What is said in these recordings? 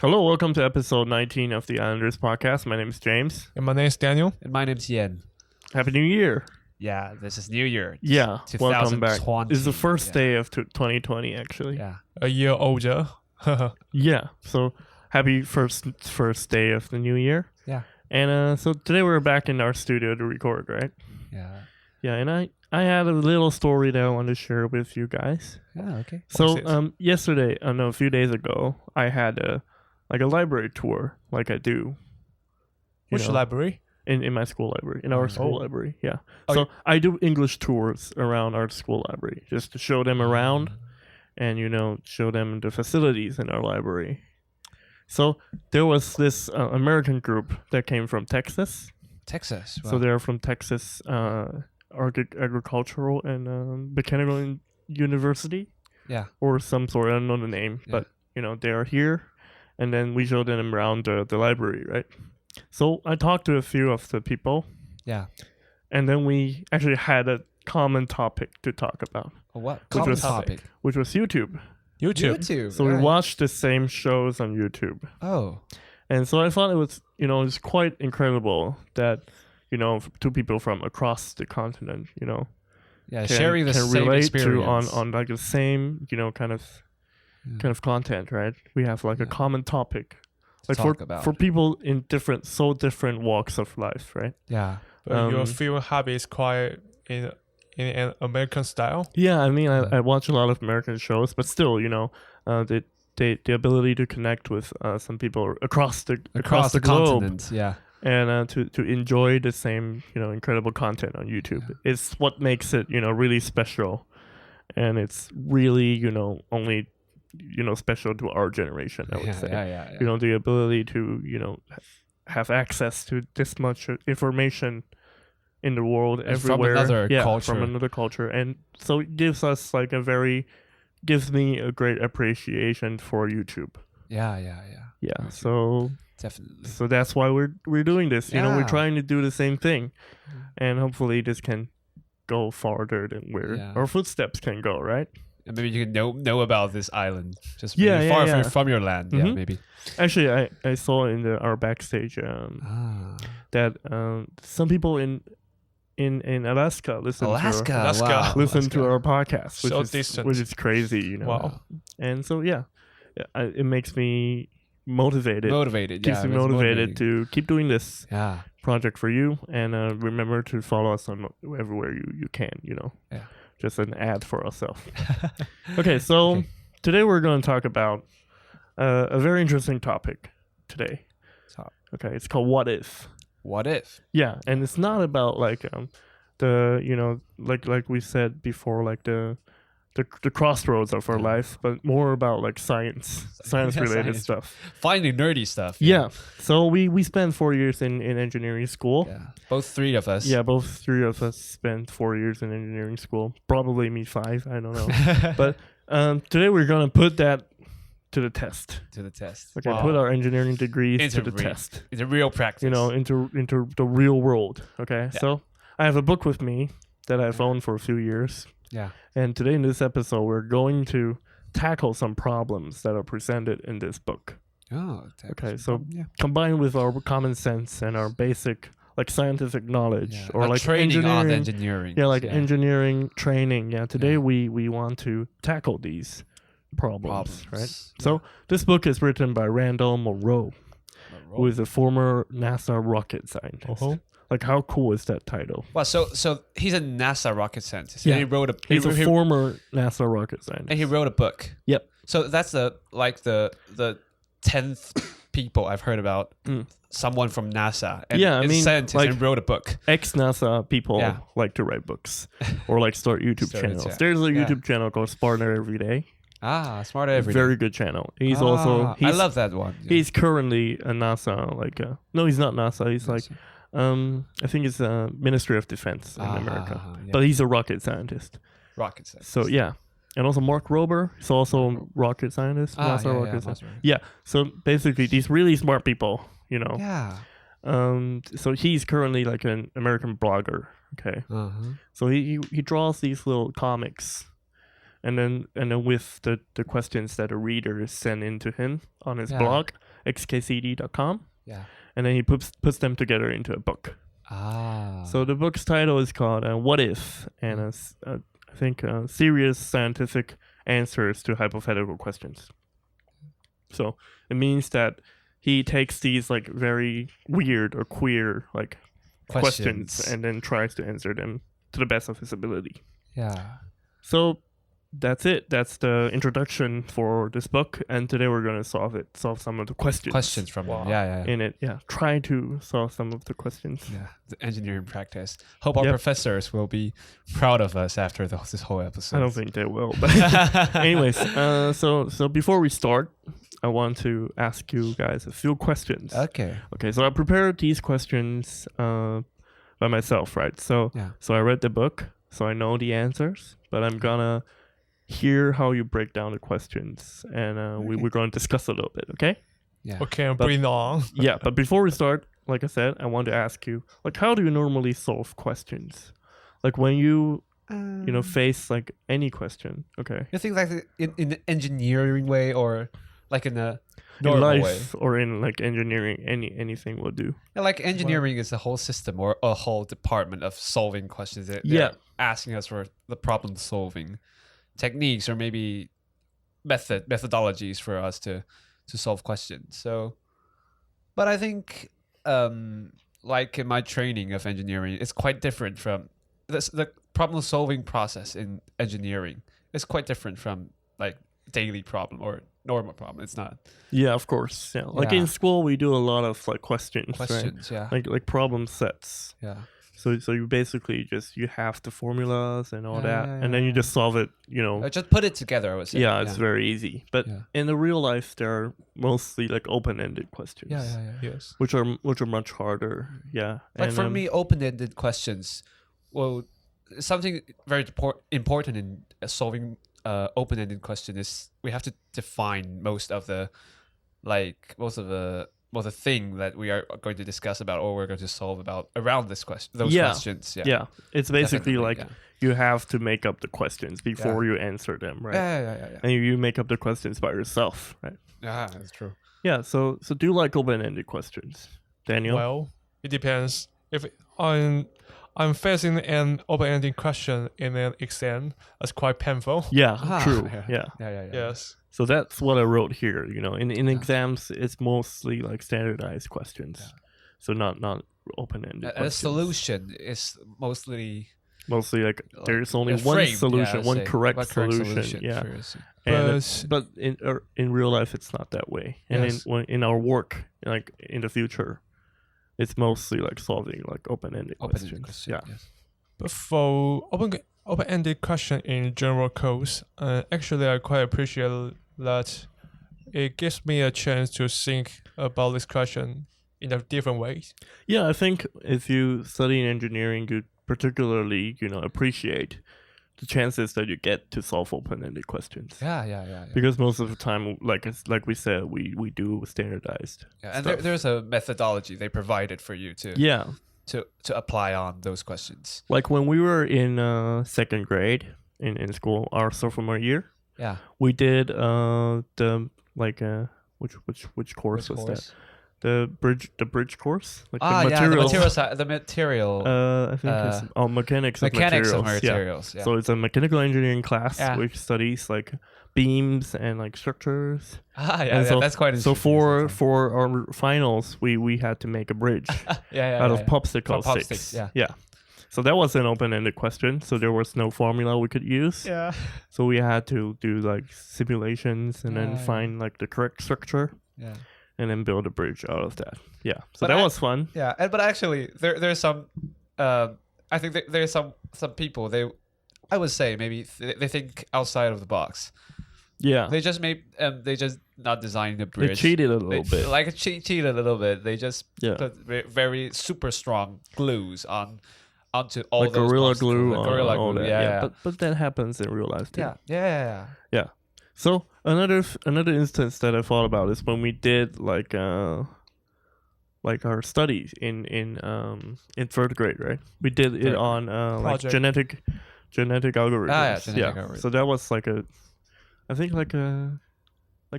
Hello, welcome to episode 19 of the Islanders podcast. My name is James. And my name is Daniel. And my name's Yen. Happy New Year. Yeah, this is New Year. Yeah, welcome back. 2020. It's the first day of 2020, actually. Yeah. A year older. Yeah, so happy first day of the new year. Yeah. And so today we're back in our studio to record, right? Yeah. Yeah, and I had a little story that I want to share with you guys. Yeah, okay. So a few days ago, I had a library tour, like I do. Which library? In my school library, in our school library, yeah. Oh, So I do English tours around our school library, just to show them around and, show them the facilities in our library. So there was this American group that came from Texas. Texas. Wow. So they're from Texas Agricultural and Botanical University. Yeah. Or some sort, I don't know the name, but, they are here. And then we showed them around the library, right? So I talked to a few of the people. Yeah. And then we actually had a common topic to talk about. What? Common topic? Which was YouTube. YouTube. So we watched the same shows on YouTube. Oh. And so I thought it was, it's quite incredible that, two people from across the continent, Yeah, sharing the can same relate experience. to on like the same, kind of content, right? We have like a common topic. Like for people in so different walks of life, right? Yeah. But your film hobby is quite in an American style. Yeah, I mean, I watch a lot of American shows, but still, the ability to connect with some people across the globe, continent, yeah, and to enjoy the same incredible content on YouTube is what makes it really special, and it's really only special to our generation, I would say. Yeah. The ability to have access to this much information in the world everywhere, from another culture, and so it gives me a great appreciation for YouTube. Yeah. So definitely. So that's why we're doing this. We're trying to do the same thing, and hopefully this can go farther than where our footsteps can go, right? And maybe you can know about this island just far from your land. Mm-hmm. Yeah, maybe. Actually, I saw in our backstage that some people in Alaska listen to our podcast, which is crazy, Wow. And so it makes me motivated. Keeps me motivated to keep doing this project for you, and remember to follow us on everywhere you can. Yeah. Just an ad for ourselves. Okay, so today we're going to talk about a very interesting topic today. Okay, it's called What If. What if? Yeah, and it's not about like like we said before, like the crossroads of our life, but more about like science related stuff. Finding nerdy stuff. Yeah. So we spent 4 years in engineering school. Yeah. Both three of us. Yeah, both three of us spent 4 years in engineering school. Probably me 5. I don't know. But today we're gonna put that to the test. Okay, put our engineering degrees to the test. Into real practice. Into the real world. Okay. Yeah. So I have a book with me that I've owned for a few years. Yeah. And today in this episode, we're going to tackle some problems that are presented in this book. Oh, okay. So combined with our common sense and our basic like scientific knowledge or like training on engineering. Yeah, like engineering training. Yeah. Today we want to tackle these problems. Right? Yeah. So this book is written by Randall Munroe, who is a former NASA rocket scientist. Like, how cool is that title? Well, so he's a NASA rocket scientist. Yeah, and he's a former NASA rocket scientist. And he wrote a book. Yep. So that's the 10th people I've heard about. Someone from NASA. And scientist and wrote a book. Ex-NASA people like to write books or like start YouTube channels. Yeah. There's a YouTube channel called Smarter Every Day. Smarter Every Day. Very good channel. He's I love that one. Yeah. He's currently a NASA no, he's not NASA. He's like I think it's Ministry of Defense in America, but he's a rocket scientist. So and also Mark Rober is also a rocket scientist. NASA rocket scientist. Yeah. So basically, these really smart people, Yeah. So he's currently like an American blogger. Okay. So he draws these little comics, and then with the questions that a reader send into him on his blog, xkcd.com. Yeah. And then he puts them together into a book. So the book's title is called What If? And I think serious scientific answers to hypothetical questions. So it means that he takes these like very weird or queer like questions and then tries to answer them to the best of his ability. Yeah. So that's it. That's the introduction for this book, and today we're gonna solve some of the questions from him. In it. Try to solve some of the questions. The engineering practice. Hope our professors will be proud of us after this whole episode. I don't think they will, but anyways, so before we start, I want to ask you guys a few questions. Okay, so I prepared these questions by myself, right? So I read the book, so I know the answers, but I'm gonna hear how you break down the questions, and we're going to discuss a little bit, okay? Yeah. Okay, bring on. But before we start, like I said, I want to ask you, like, how do you normally solve questions? Like when you face like any question, okay? You think like in the engineering way, or like in a normal in life way, or in like engineering, anything will do. Like engineering is a whole system or a whole department of solving questions. They're asking us for the problem solving techniques or maybe methodologies for us to solve questions. So, but I think like in my training of engineering, it's quite different from the problem solving process in engineering. It's quite different from like daily problem or normal problem. It's not. Yeah, of course. Yeah, like in school we do a lot of like questions, right? Yeah, like problem sets. Yeah. So you basically you have the formulas and all that, and then you just solve it, just put it together, I would say. Yeah, it's very easy. But in the real life, there are mostly like open-ended questions. Yes. Which are much harder. Yeah. Like for me, open-ended questions, well, something very important in solving open-ended question is we have to define most of the thing that we are going to discuss about or we're going to solve about around this question, questions. Yeah. It's basically you have to make up the questions before you answer them, right? Yeah. And you make up the questions by yourself, right? Yeah, that's true. Yeah, so do you like open-ended questions, Daniel? Well, it depends. If I'm facing an open-ended question in an exam, that's quite painful. Yeah, true. Yeah. Yes. So that's what I wrote here. In exams, it's mostly like standardized questions, so not open-ended. A solution is mostly like there's only one solution, one correct solution. Yeah, but in real life, it's not that way. And in our work, like in the future, it's mostly like solving like open-ended questions. Yeah. Yes. But for open-ended question in general course, actually I quite appreciate that it gives me a chance to think about this question in a different way. Yeah, I think if you study in engineering, you particularly appreciate the chances that you get to solve open-ended questions. Yeah. Because most of the time, like we said, we do standardized. Yeah, and there's a methodology they provided for you to apply on those questions. Like when we were in second grade in school, our sophomore year. Yeah. We did which course was that? The bridge course, like the material. I think it's mechanics of materials. Yeah. So it's a mechanical engineering class which studies like beams and like structures. That's quite interesting. So for our finals, we had to make a bridge out of popsicle sticks. Yeah. So that was an open-ended question. So there was no formula we could use. Yeah. So we had to do like simulations and then find like the correct structure. Yeah. And then build a bridge out of that. Yeah. So that was fun. Yeah. But actually, there's some. I think there's some people. I would say maybe they think outside of the box. Yeah. They just not designing the bridge. They cheated a little bit. Like cheated a little bit. They just put very super strong glues onto all like those Gorilla Glue. Gorilla Glue. Yeah. But that happens in real life too. Yeah. So another instance that I thought about is when we did like our studies in third grade, right? We did it on like genetic algorithms. Genetic algorithms. So that was like a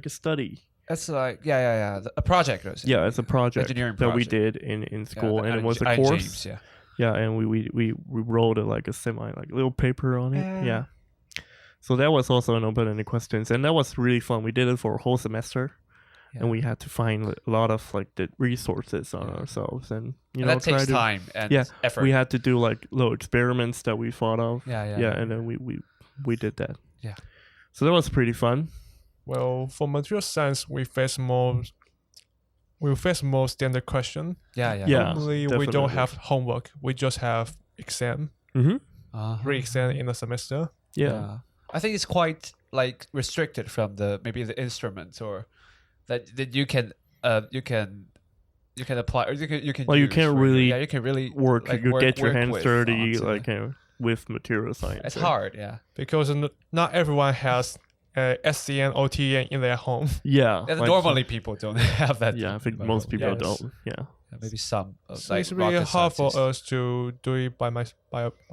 study That's like a project. Yeah, it's a project engineering that we project. did in school, and it was a I course. James, yeah. Yeah, and we wrote like a little paper on it. Yeah. So that was also an open-ended questions, and that was really fun. We did it for a whole semester, and we had to find a lot of like the resources on ourselves, and that takes time and effort. We had to do like little experiments that we thought of. Yeah. And then we did that. Yeah. So that was pretty fun. Well, for material science, we face more standard question. Yeah. Normally, we don't definitely. have homework. We just have exam. Mm-hmm. Re-exam in a semester. Yeah. I think it's quite like restricted from maybe the instruments or that you can apply or you can. Well, use, you can't right? really. Yeah, you can really work. Like, you get your hands with dirty, fonts, like with material science. It's hard, yeah. Because not everyone has SCN, OTN in their home. Yeah. And normally people don't have that. Yeah, I think most people don't. Yeah. Maybe some. So it's really hard for us to do it by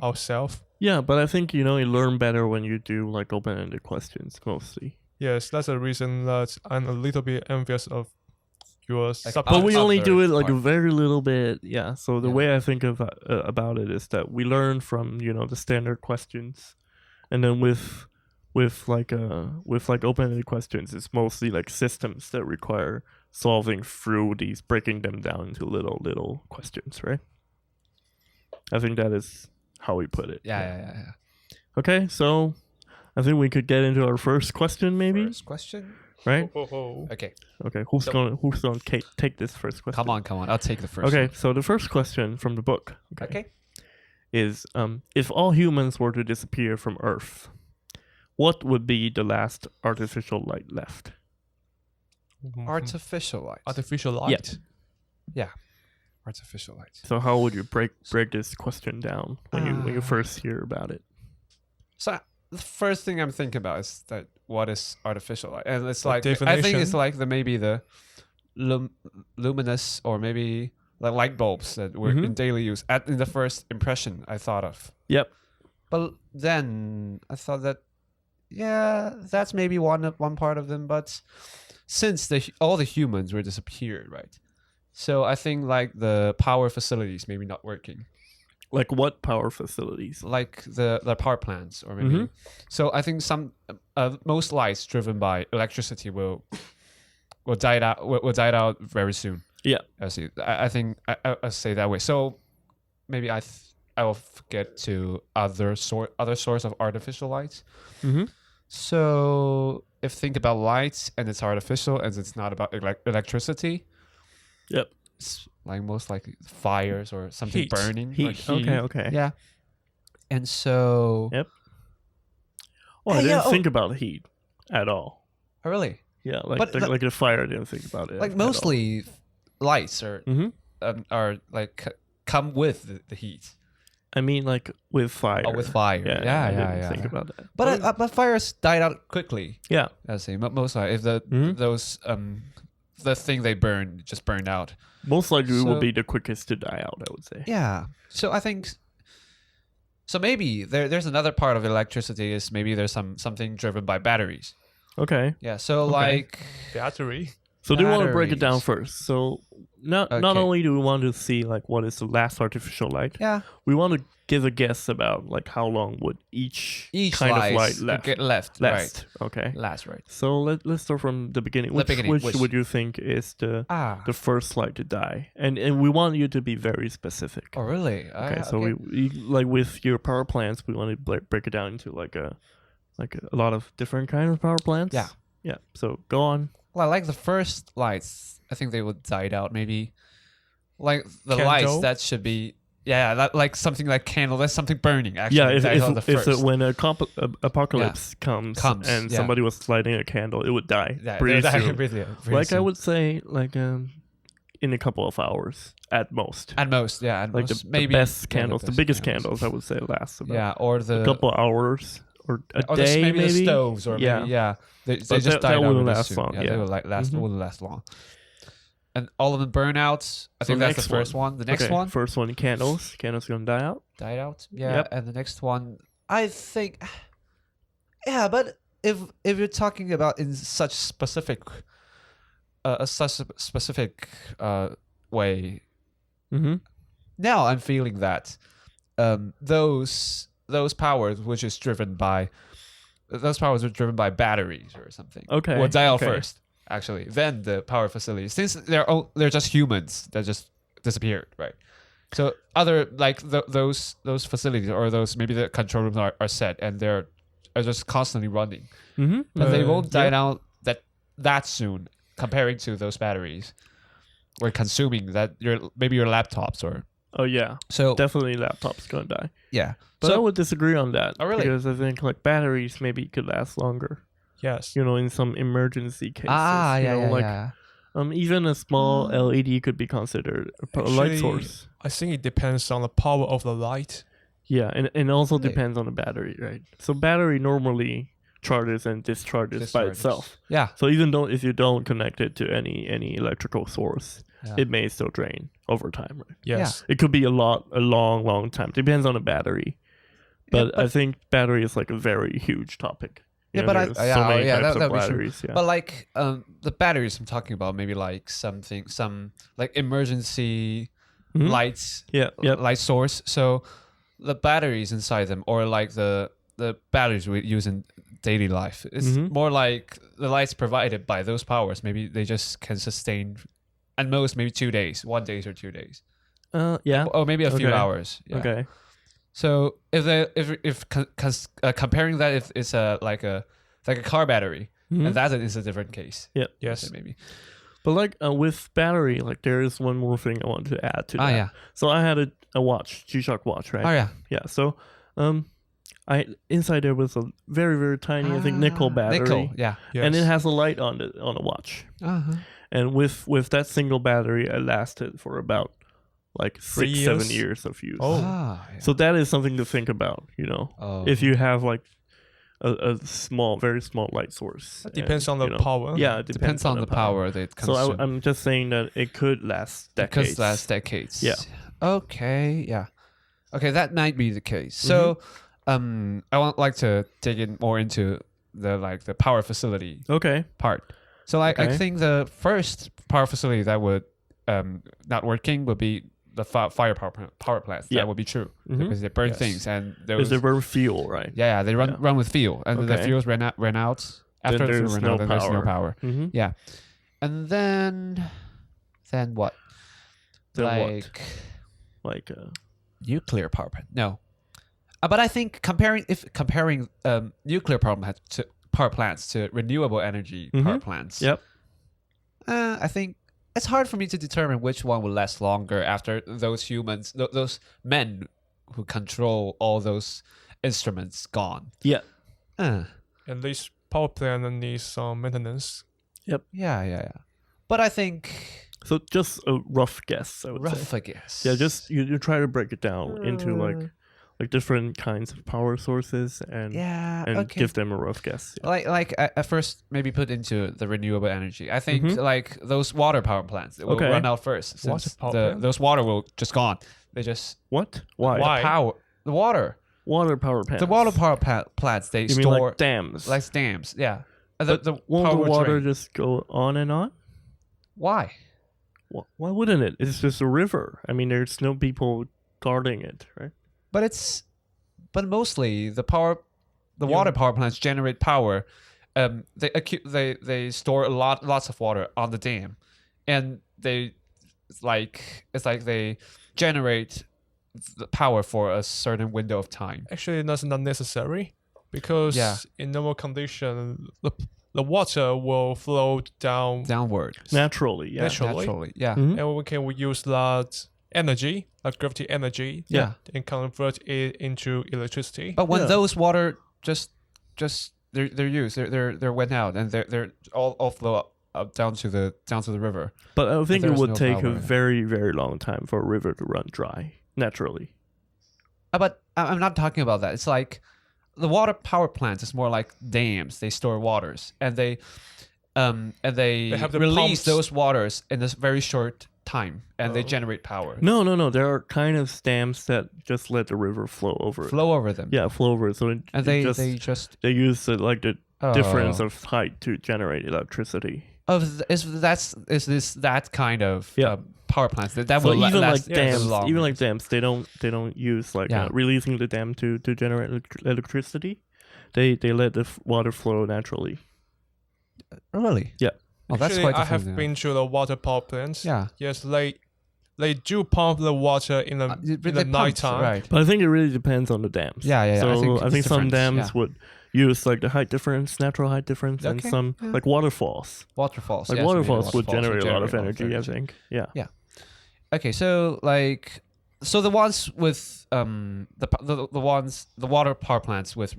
ourselves. Yeah, but I think you learn better when you do like open-ended questions mostly. Yes, that's a reason that I'm a little bit envious of your subject. But we only do it like a very little bit. Yeah. So the way I think of about it is that we learn from the standard questions, and then with open-ended questions, it's mostly like systems that require solving through these, breaking them down into little questions, right? I think that is how we put it. Yeah. Okay, so I think we could get into our first question, maybe. First question, right? Okay. Okay. Who's gonna take this first question? Come on. I'll take the first. Okay. one. So the first question from the book. Okay. Is if all humans were to disappear from Earth, what would be the last artificial light left? Artificial light. Artificial light. Yeah. Artificial light. So how would you break this question down when you first hear about it? So the first thing I'm thinking about is that what is artificial light, and it's like definition. I think it's like maybe the luminous or maybe like light bulbs that were in daily use in the first impression I thought of. Yep. But then I thought that that's maybe one part of them, but since all the humans were disappeared, right? So I think like the power facilities maybe not working. Like what power facilities? Like the power plants or maybe. So I think some most lights driven by electricity will die out very soon. Yeah. I think I'll say that way. So maybe I will get to other source of artificial lights. So if think about lights and it's artificial and it's not about electricity. Yep. It's like most likely fires or something burning. Heat. Like heat. Okay. Yeah. And so. Yep. Well, I didn't think about heat at all. Oh, really? Yeah, like the fire. I didn't think about it. Like mostly lights are like come with the heat. I mean, like with fire. Oh, with fire. Yeah. I didn't think about that. But fires died out quickly. Yeah. I see. Most likely, if the thing they burn just burned out. Most likely it will be the quickest to die out, I would say. Yeah. So I think. So maybe there's another part of electricity is maybe there's something driven by batteries. Okay. Yeah. So like battery. So do you want to break it down first? So not only do we want to see like what is the last artificial light, we want to give a guess about like how long would each kind of light last. Right. Okay. Last, right. So let's start from the beginning. Which would you think is the first light to die? And we want you to be very specific. Oh really? Okay. So we like with your power plants, we want to break it down into like a lot of different kinds of power plants. Yeah. Yeah. So go on. Well, I like the first lights. I think they would die out. Maybe like the candle? lights that should be like something like candle. That's something burning. Actually, if when a apocalypse comes and somebody was lighting a candle, it would die pretty soon. Pretty I would say like in a couple of hours at most. At most. Like the best candles, the biggest candles, I would say last about or a couple hours. Or a day, maybe the stoves, or maybe they just died out. Wouldn't last long. They would wouldn't last long. And all of them burn out. I think that's the first one. The next one, first one, candles. Candles gonna die out. Died out. Yeah, and the next one, I think. Yeah, but if you're talking about in such specific a such specific way. Mm-hmm. Now I'm feeling that those powers which is driven by those powers are driven by batteries or something. Okay. Will die out first, actually. Then the power facilities, since they're just humans that just disappeared, right? So other like those facilities or those maybe the control rooms are set and they're just constantly running, but they won't die out that soon comparing to those batteries. We're consuming that your laptops or. Oh yeah. So definitely laptops gonna die. Yeah. But so I would disagree on that. Oh really? Because I think like batteries maybe could last longer. Yes. In some emergency cases. Yeah. Even a small LED could be considered a light source. I think it depends on the power of the light. Yeah, and also depends on the battery, right? So battery normally charges and discharges by itself. Yeah. So even though if you don't connect it to any electrical source, it may still drain over time, right? Yes. It could be a long time. Depends on the battery. But I think battery is like a very huge topic. That would be batteries. True. But like the batteries I'm talking about, maybe like some like emergency lights, light source. So the batteries inside them, or like the batteries we use in daily life, it's more like the lights provided by those powers. Maybe they just can sustain at most maybe 2 days, 1 day or 2 days. Or maybe a few hours. Yeah. Okay. So if comparing that, if it's like a car battery, and that is a different case. Yeah. Yes. Maybe. But like with battery, like there is one more thing I want to add to that. Yeah. So I had a watch, G-Shock watch, right? Oh yeah. Yeah. So inside there was a very very tiny, I think nickel battery. Nickel. Yeah. Yes. And it has a light on the watch. And with that single battery, I lasted for about like 6-7 years of use. So that is something to think about, if you have like a very small light source. It depends on the power. Yeah, it depends on the power that consume. So I'm just saying that it could last decades. Yeah. Okay. Yeah. Okay, that might be the case. So, I would like to dig in more into the power facility. Part. So I think the first power facility that would not working would be the fire power plants. That would be true because they burn things and because they burn fuel, right? Yeah, they run with fuel, and the fuels ran out. After there's no power. There's no power. Yeah, and then what? Like nuclear power plant? No, but I think comparing nuclear power plants to renewable energy power plants. Yep. I think it's hard for me to determine which one will last longer after those humans, those men who control all those instruments gone. Yeah. And this power plant needs some maintenance. Yep. Yeah. But I think... So just a rough guess, I would say. Rough guess. Yeah, just you try to break it down into like different kinds of power sources and give them a rough guess. Yeah. Like at first maybe put into the renewable energy. I think like those water power plants will run out first since those water will just gone. They just what? Why? The water power plants. The water power plants they you store mean like dams. Like dams, yeah. Won't the water just go on and on? Why? Why wouldn't it? It's just a river. I mean, there's no people guarding it, right? But mostly the water power plants generate power. They store lots of water on the dam, and it's like they generate the power for a certain window of time. Actually, that's not necessary because in normal condition, the water will flow downward naturally. Yeah. Yeah. And we can use that energy, like gravity energy, and convert it into electricity. But when those water just they're used, they're went out, and they're all flow up down to the river. But I think it would take a very very long time for a river to run dry naturally. But I'm not talking about that. It's like the water power plants is more like dams. They store waters, and they release those waters in this very short time, and they generate power. No. There are kind of dams that just let the river flow over them. Yeah, flow over it. So they use the difference of height to generate electricity. Is this that kind of power plants that so will even last like dams, long? even like dams, they don't use like releasing the dam to generate electricity. They let the water flow naturally. Really? Yeah. Oh, that's Actually, quite I have different, been to the water power plants. Yeah. Yes, they do pump the water in the nighttime. Right. But I think it really depends on the dams. Yeah. So I think some different, dams would use like the height difference, natural height difference, and some like waterfalls. Waterfalls. Like waterfalls would generate a lot of energy, I think. Yeah. Yeah. Okay, so the ones with the water power plants with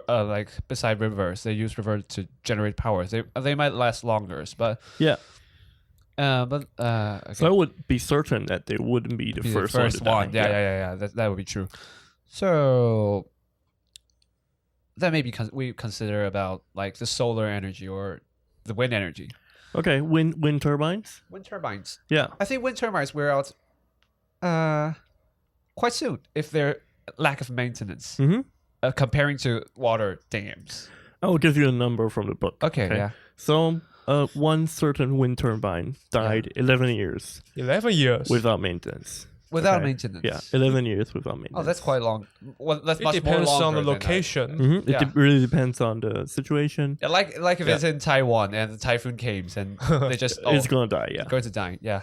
like beside rivers, they use rivers to generate power. They might last longer, but yeah. Okay. So I would be certain that they wouldn't be the first one. Yeah. That would be true. So that maybe we consider about like the solar energy or the wind energy. Okay, wind turbines. Wind turbines. Yeah, I think wind turbines wear out quite soon if they're lack of maintenance. Comparing to water dams. I will give you a number from the book. Okay. Yeah. So one certain wind turbine died 11 years. 11 years without maintenance. Without maintenance. Yeah, 11 years without maintenance. Oh, that's quite long. Well, that's it much depends more on the longer location. It really depends on the situation. Yeah, like if it's in Taiwan and the typhoon comes and they just it's gonna die. Yeah, going to die. Yeah.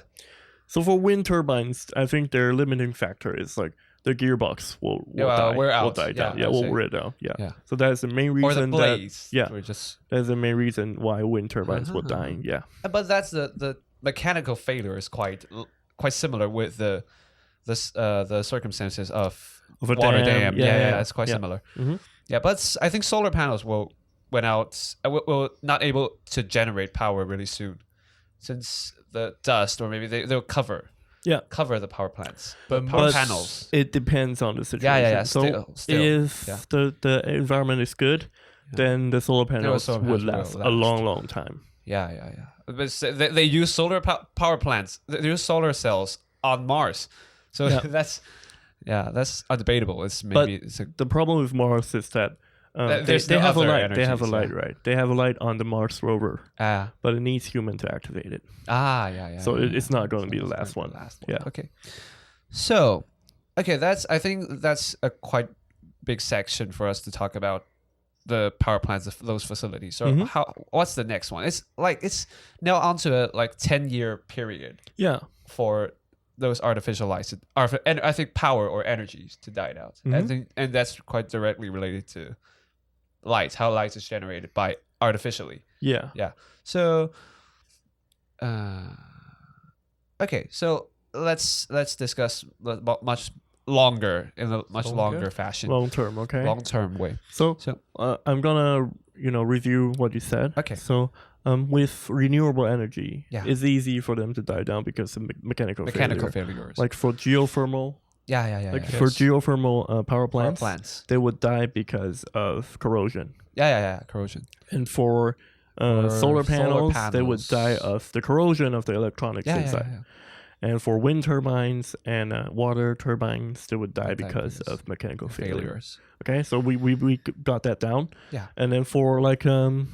So for wind turbines, I think their limiting factor is like the gearbox will die. Wear out. Will die down. Yeah, will wear down. Yeah. Yeah. So that's the main reason. Or the blades. That's the main reason why wind turbines will die. Yeah. But that's the mechanical failure is quite similar with the circumstances of a water dam. dam. Yeah, it's quite similar. Yeah, but I think solar panels will not able to generate power really soon, since the dust or maybe they'll cover the power plants, but power panels. It depends on the situation. Yeah. So if the environment is good, then the solar panels would last a long time. Yeah. But they use solar power plants. They use solar cells on Mars. So that's undebatable. The problem with Mars is that they have a light. They have a light, right? They have a light on the Mars rover. But it needs human to activate it. Yeah. So it's not going to be the last one. Yeah. Okay. So, I think that's a quite big section for us to talk about the power plants of those facilities. So what's the next one? It's now onto a 10-year period. Yeah. For those artificial lights, and I think power or energies to die out. And that's quite directly related to lights, how light is generated by artificially. Yeah. So, so let's discuss much longer in a much longer fashion. Long term way. So I'm gonna review what you said. Okay. So with renewable energy, it's easy for them to die down because of mechanical failures. Like for geothermal. For geothermal power plants, they would die because of corrosion. Corrosion. And for solar panels, they would die of the corrosion of the electronics inside. And for wind turbines and water turbines, they would die because of mechanical failures. Okay, so we got that down. Yeah. And then for like the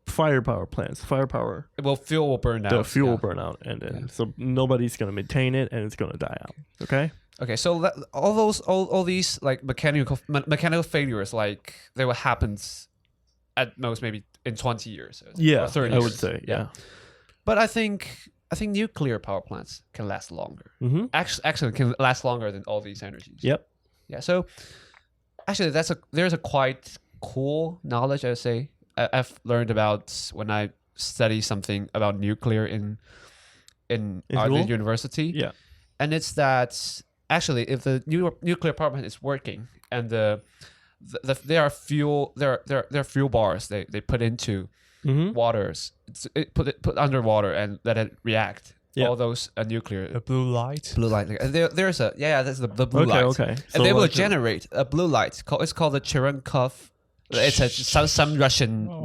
firepower plants, fuel will burn out. The fuel will burn out, and then so nobody's gonna maintain it, and it's gonna die out. Okay. So all these like mechanical failures, like they will happen at most maybe in 20 years. Or 30 years. I would say. Yeah. But I think nuclear power plants can last longer. Actually, can last longer than all these energies. Yep. Yeah. So actually, there's a quite cool knowledge I would say I've learned about when I study something about nuclear in the university. Yeah. And it's that actually, if the nuclear power plant is working and there are fuel bars they put into waters, put underwater and let it react. All those nuclear the blue light. There's that's the blue light. Okay. And they will generate a blue light. It's called the Cherenkov. It's some Russian. So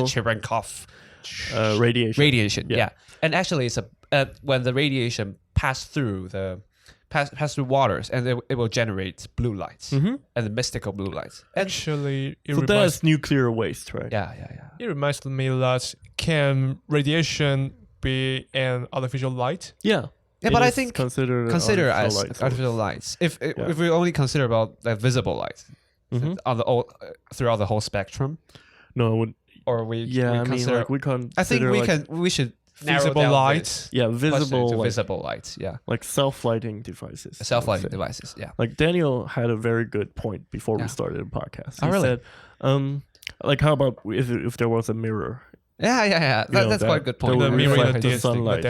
Cherenkov radiation. Yeah. And actually, it's when the radiation passed through the pass through waters, and it will generate blue lights and the mystical blue lights. Actually, so that's nuclear waste, right? Yeah. It reminds me that can radiation be an artificial light? Yeah, but I think consider as artificial lights. If we only consider about like visible light on the throughout the whole spectrum. No, I think we should visible lights. Visible lights. Yeah, like self-lighting devices. Self-lighting devices. Yeah. Like Daniel had a very good point before we started the podcast. He said, like how about if there was a mirror? Yeah. That's quite a good point. The mirror in the sunlight.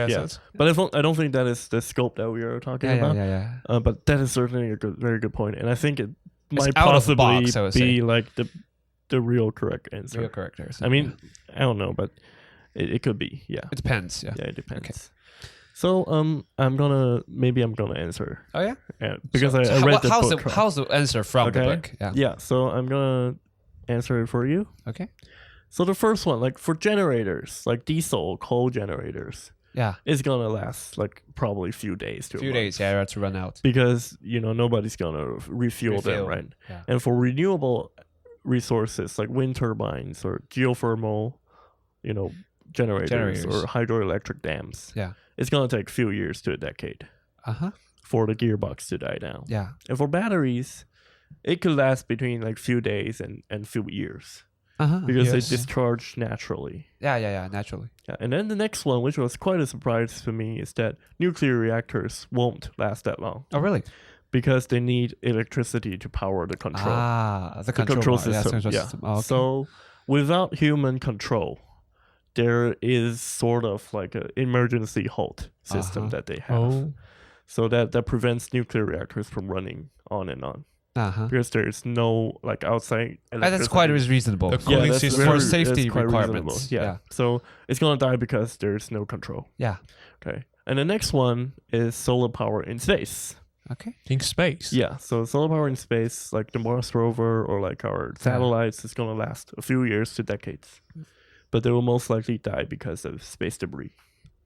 But I don't think that is the scope that we are talking about. Yeah. But that is certainly a very good point, and I think it might possibly be like the real correct answer. Real correct answer. I mean, I don't know, but it could be. Yeah. It depends. Yeah. Yeah, it depends. Okay. So I'm gonna answer. Oh yeah. Yeah, because I read the book. How's the answer from the book? Yeah. Yeah. So I'm gonna answer it for you. Okay. So the first one, like for generators, like diesel coal generators, it's gonna last like probably a few days to to run out because nobody's gonna refuel them, right? Yeah. And for renewable resources like wind turbines or geothermal, generators or hydroelectric dams, it's gonna take a few years to a decade for the gearbox to die down. Yeah. And for batteries, it could last between like few days and few years. Because they discharge naturally. Yeah, naturally. Yeah, and then the next one, which was quite a surprise to me, is that nuclear reactors won't last that long. Oh, really? Because they need electricity to power the control. The control system. Yeah. Oh, okay. So without human control, there is sort of like an emergency halt system that they have. So that prevents nuclear reactors from running on and on. Because there is no like outside electricity. That's quite reasonable. The cooling system for safety requirements. Yeah. So it's gonna die because there's no control. Yeah. Okay. And the next one is solar power in space. Okay. In space. Yeah. So solar power in space, like the Mars rover or like our satellites, is gonna last a few years to decades, but they will most likely die because of space debris.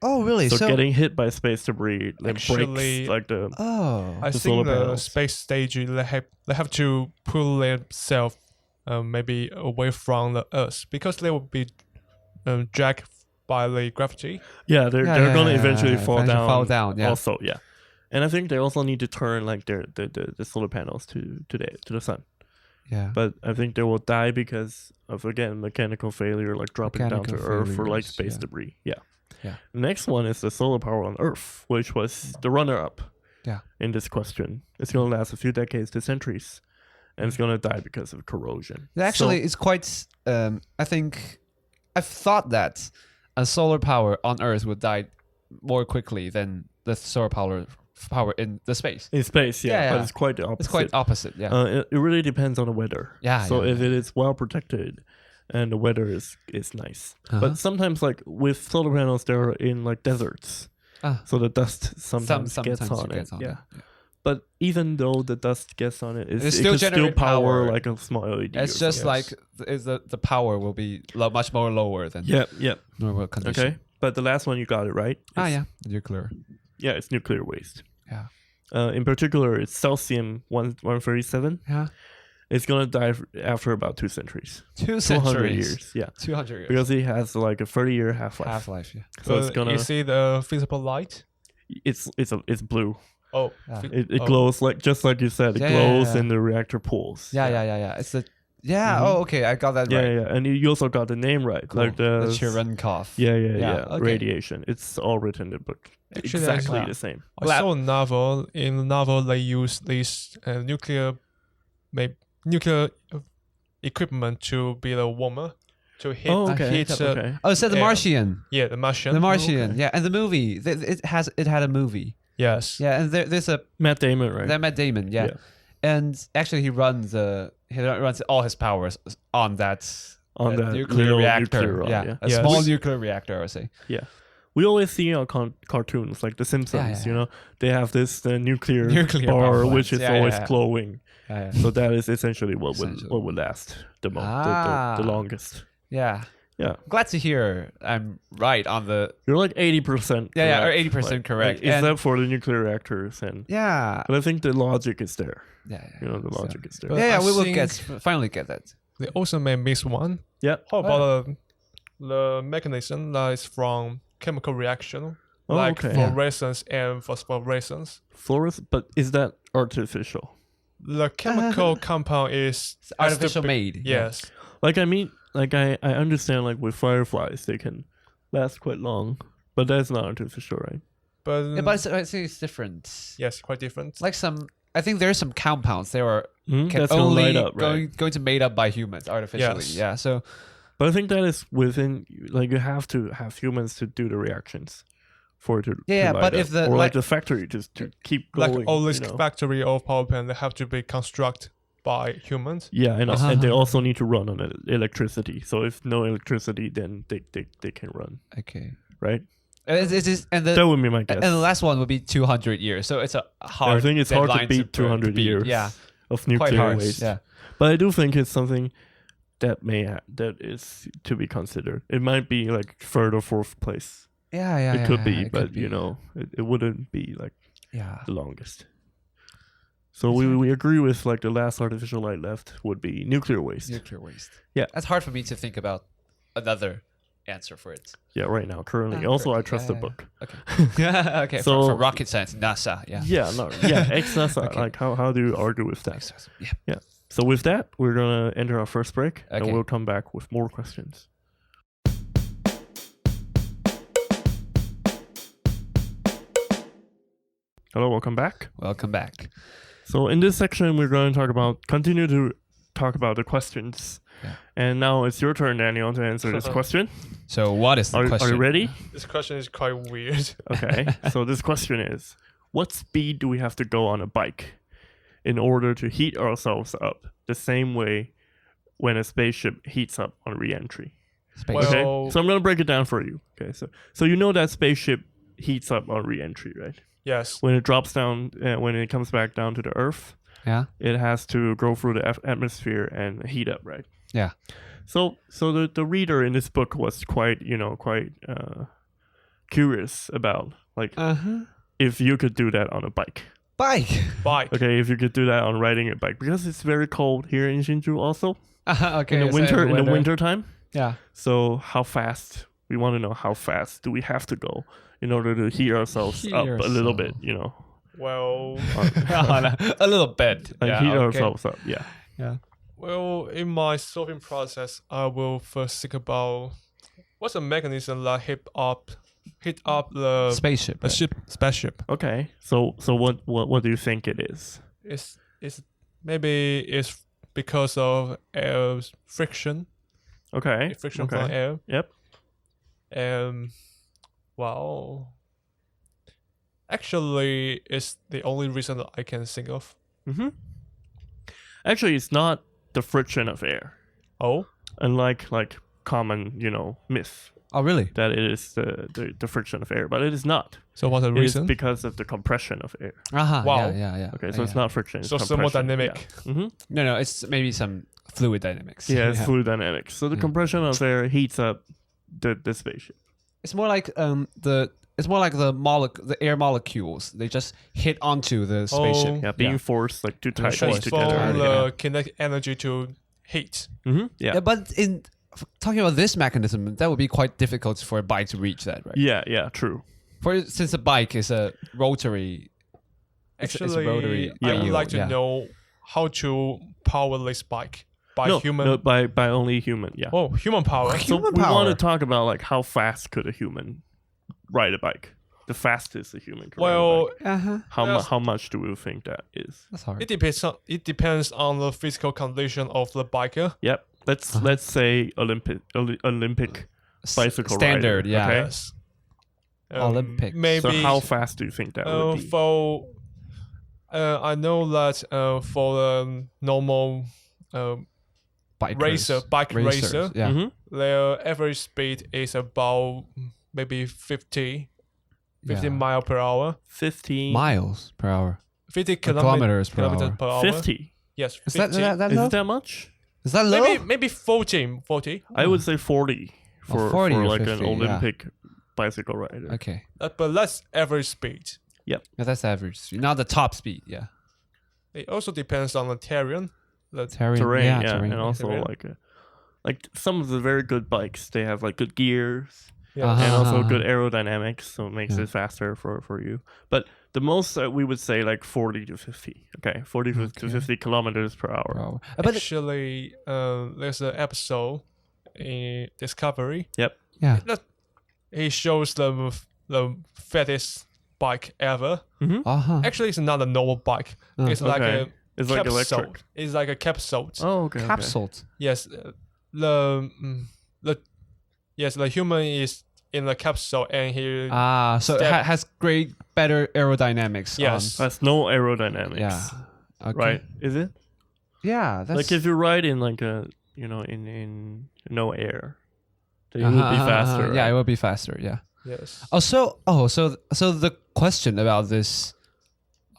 Oh, really? So getting hit by space debris breaks like the. I think the space station they have to pull themselves maybe away from the Earth because they will be dragged by the gravity. Yeah, they're gonna eventually fall down. Yeah. Also, yeah, and I think they also need to turn like the solar panels to the sun. Yeah. But I think they will die because of again mechanical failure, like dropping down to Earth or like space debris. Yeah. Yeah. The next one is the solar power on Earth, which was the runner-up in this question. It's going to last a few decades to centuries, and it's going to die because of corrosion. Actually, it's quite... I think... I've thought that a solar power on Earth would die more quickly than the solar power in the space. In space, but it's quite the opposite. It's quite opposite, yeah. It really depends on the weather. Yeah. So if it is well protected... and the weather is nice. But sometimes like with solar panels, they're in like deserts. So the dust sometimes gets on it. Yeah. But even though the dust gets on it, it still can still power like a small LED. It's just like the power will be much more lower than normal condition. Okay. But the last one you got it right. Nuclear. Yeah, it's nuclear waste. Yeah. In particular, it's cesium-137. Yeah. It's gonna die after about 2 centuries. 200 years. Yeah. 200 years. Because it has like a 30-year half-life. Yeah. So it's gonna. You see the visible light? It's blue. Oh. It glows just like you said. It glows in the reactor pools. Yeah. It's the. Yeah. Oh, okay. I got that right. Yeah. And you also got the name right. Cool. Like the Cherenkov. Yeah. Okay. Radiation. It's all written in the book. Actually, exactly the same. I saw a novel. In the novel, they use this nuclear equipment to be the warmer to hit. So the Martian. Yeah, the Martian. The Martian. Yeah, and the movie. It had a movie. Yes. Yeah, and there's a Matt Damon, right? Matt Damon. Yeah. And actually, he runs all his powers on that nuclear reactor. A small nuclear reactor, I would say. Yeah. We always see on cartoons like The Simpsons. You know, they have this nuclear bar which is always glowing. So that is essentially what would last the most, the longest. Yeah. Yeah. Glad to hear I'm right on the. You're like 80%. Yeah, or 80% correct. Except for the nuclear reactors and. Yeah. But I think the logic is there. Yeah. You know, the logic is there. But Yeah, I we will think finally get that. they also may miss one. Yeah. How about the mechanism that is from chemical reaction, like fluorescence and phosphorescence? Fluorescence, but is that artificial? The chemical compound is artificial made. Yes. Like I understand like with fireflies they can last quite long, but that's not artificial, right? But but I think it's different. Yes, quite different. Like I think there are some compounds that are that's only light up, right? going to made up by humans artificially. Yes. Yeah. So. But I think that is within like you have to have humans to do the reactions for it to Yeah, to but light if up. the or like the factory just to keep going, like all this factory of power plant, they have to be constructed by humans. Yeah, and they also need to run on electricity. So if no electricity, then they can run. Okay. Right. And that would be my guess. And the last one would be 200 years. So it's a hard. I think it's hard to beat 200 years. Yeah. Of nuclear waste. Yeah. But I do think it's something that that is to be considered. It might be like third or fourth place. Yeah. It could be, but you know, it wouldn't be like the longest. So we agree with like the last artificial light left would be nuclear waste. Nuclear waste. Yeah. That's hard for me to think about another answer for it. Yeah, right now, currently. Also, I trust the book. Okay. Okay. So for rocket science, NASA. Yeah. Yeah. No. Yeah. Ex-NASA. Okay. Like how do you argue with that? Yeah. So with that, we're gonna enter our first break, and we'll come back with more questions. Hello, welcome back. Welcome back. So in this section, we're going to continue to talk about the questions. Yeah. And now it's your turn, Daniel, to answer this question. So what is the question? Are you ready? This question is quite weird. Okay. So this question is, what speed do we have to go on a bike in order to heat ourselves up the same way when a spaceship heats up on re-entry? Okay. So I'm going to break it down for you. Okay. So you know that spaceship heats up on re-entry, right? Yes. When it drops down, when it comes back down to the Earth, it has to go through the atmosphere and heat up, right? Yeah. So the reader in this book was quite curious about like if you could do that on a bike. Bike. Okay, if you could do that on riding a bike, because it's very cold here in Hsinchu also. Okay. In the winter time. Yeah. So how fast? We want to know how fast do we have to go in order to heat ourselves up a little bit, you know. Well, a little bit. Heat ourselves up, yeah. Yeah. Well, in my solving process, I will first think about what's the mechanism that heat up the spaceship. Spaceship. Okay. So what do you think it is? It's maybe it's because of air friction. Okay. Friction from air. Yep. Well, actually, it's the only reason that I can think of. Mm-hmm. Actually, it's not the friction of air. Oh? Unlike like common, myth. Oh, really? That it is the friction of air, but it is not. So what's the reason? It's because of the compression of air. Wow. Yeah. Okay, so it's not friction. It's so thermodynamic. Yeah. Mm-hmm. No, it's maybe some fluid dynamics. Yeah, it's fluid dynamics. So the compression of air heats up the spaceship. It's more like the air molecules. They just hit onto the spaceship. Yeah, being forced like too tight together. Transform the kinetic energy to heat. Mm-hmm. Yeah, but in talking about this mechanism, that would be quite difficult for a bike to reach that, right? Yeah, true. Since a bike is a rotary. Actually, it's a rotary. I would like to know how to power this bike. By only human, yeah. Oh, human power. So we want to talk about like how fast could a human ride a bike? The fastest a human can ride a bike. How much do we think that is? That's hard. It depends on the physical condition of the biker. Yep. Let's say Olympic bicycle standard, rider. yeah. Okay? Yes. Olympic. Maybe. So how fast do you think that would be? I know that for the normal bike racer, yeah. Mm-hmm. their average speed is about maybe 50 mile per hour. 50 miles per hour. 50 kilometers per hour. 50. Yes, 50. Is that low? Is it that much? Is that low? Maybe 40. I would say 40. for 40 or like 50, an Olympic bicycle rider. Okay. But that's average speed. Yeah, that's average speed, not the top speed. Yeah. It also depends on the terrain. Terrain, yeah, yeah, terrain. and also Terrain. like some of the very good bikes, they have like good gears Yeah. and also Uh-huh. good aerodynamics, so it makes Yeah. it faster for you. But the most we would say like 40 to 50. Okay, 40 to Okay. 50 kilometers per hour. Wow. But Actually, there's an episode in Discovery. Yep. yeah. He shows the fattest bike ever. Actually, it's not a normal bike. It's like Okay. It's like capsule. electric. It's like a capsule. Oh, okay. Capsule. Yes, the human is in the capsule and he So it has better aerodynamics. Yes. That's no aerodynamics. Yeah. Okay. Right? Is it? Yeah. That's Like if you ride in like a in no air, then you would be faster. Yeah, right? it would be faster. Yeah. yes. So the question about this,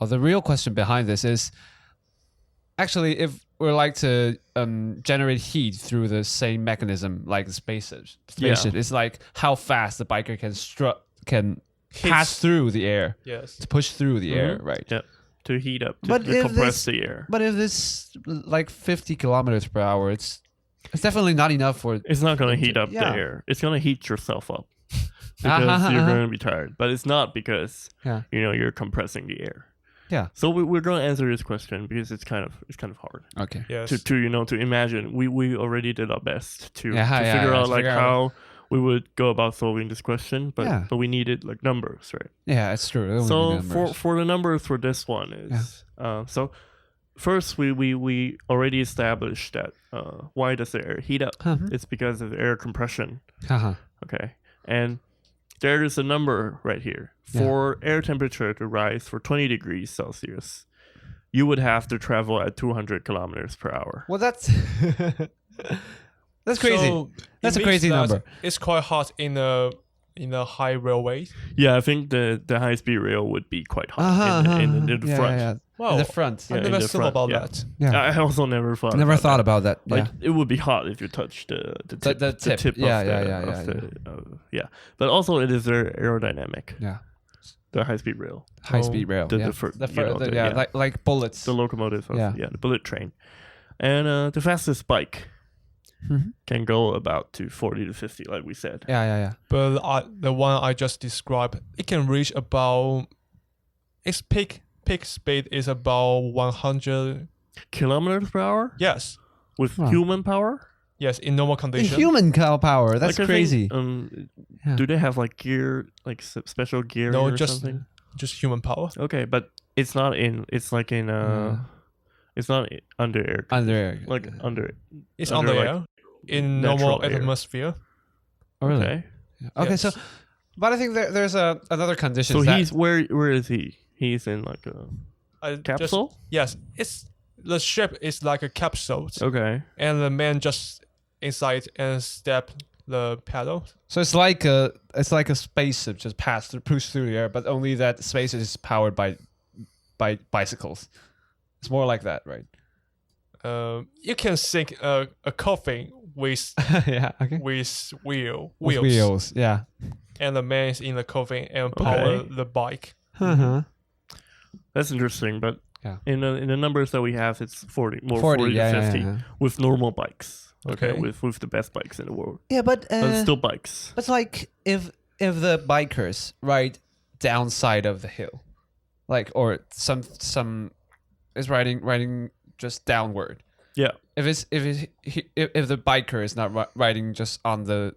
or the real question behind this is, actually, if we're like to generate heat through the same mechanism like the spaceship, it's like how fast the biker can pass through the air, Yes. to push through the air, right? Yeah. To heat up, to But if compress this- the air. But if it's like 50 kilometers per hour, it's definitely not enough for. It's not going to heat up Yeah. the air. It's going to heat yourself up because you're going to be tired. But it's not because you're compressing the air. Yeah. So we're going to answer this question because it's kind of hard Okay. Yes. to imagine. We already did our best to figure out to like figure out- how we would go about solving this question, but we needed like numbers, right? Yeah, it's true. So for the numbers for this one is so first we already established that why does the air heat up? It's because of air compression. Okay, and there is a number right here for air temperature to rise for 20 degrees Celsius. You would have to travel at 200 kilometers per hour. Well, that's crazy. So That's it a crazy means that number. It's quite hot in a high railway. Yeah, I think the high speed rail would be quite hot in the front. Yeah. Wow. In the front. I in never the thought front, about yeah. that. Yeah. I also never thought. Never about thought that. about that. Like Yeah. it would be hot if you touched the tip, The tip. of Yeah, the yeah. But also it is very aerodynamic. Yeah. The high speed rail, High speed rail. the yeah. fir- Like bullets. the locomotive, of, Yeah. the bullet train, and the fastest bike can go about to 40 to 50, like we said. Yeah. But the one I just described, it can reach about its peak speed is about 100. Kilometers per hour Yes. with Wow. human power. Yes, in normal In condition. human cow power. That's Like, I crazy. think, Yeah. Do they have like gear, like special gear No, or just something? just human power. Okay, but it's not in. It's like in. It's not under air. Under. Like under. It's Under, on the like, air in natural normal air. atmosphere. Oh, really? Okay. Okay. Yes. So, but I think there's another condition. So that, he's where is he? He's in like a I capsule. Yes, it's the ship is like a capsule, Okay. and the man just inside and step the pedal. So it's like a spaceship just push through the air, but only that spaceship is powered by bicycles. It's more like that, right? You can sink a coffin with Yeah. Okay. with With wheels, wheels. Yeah. and the man is in the coffin and Okay. power the bike. That's interesting, but Yeah. in the numbers that we have, it's 40 to 50 Yeah. with normal bikes. Okay. Okay. With the best bikes in the world, Yeah, but but it's still bikes. it's like if the bikers ride downside of the hill, like or some is riding just downward. Yeah. If the biker is not riding just on the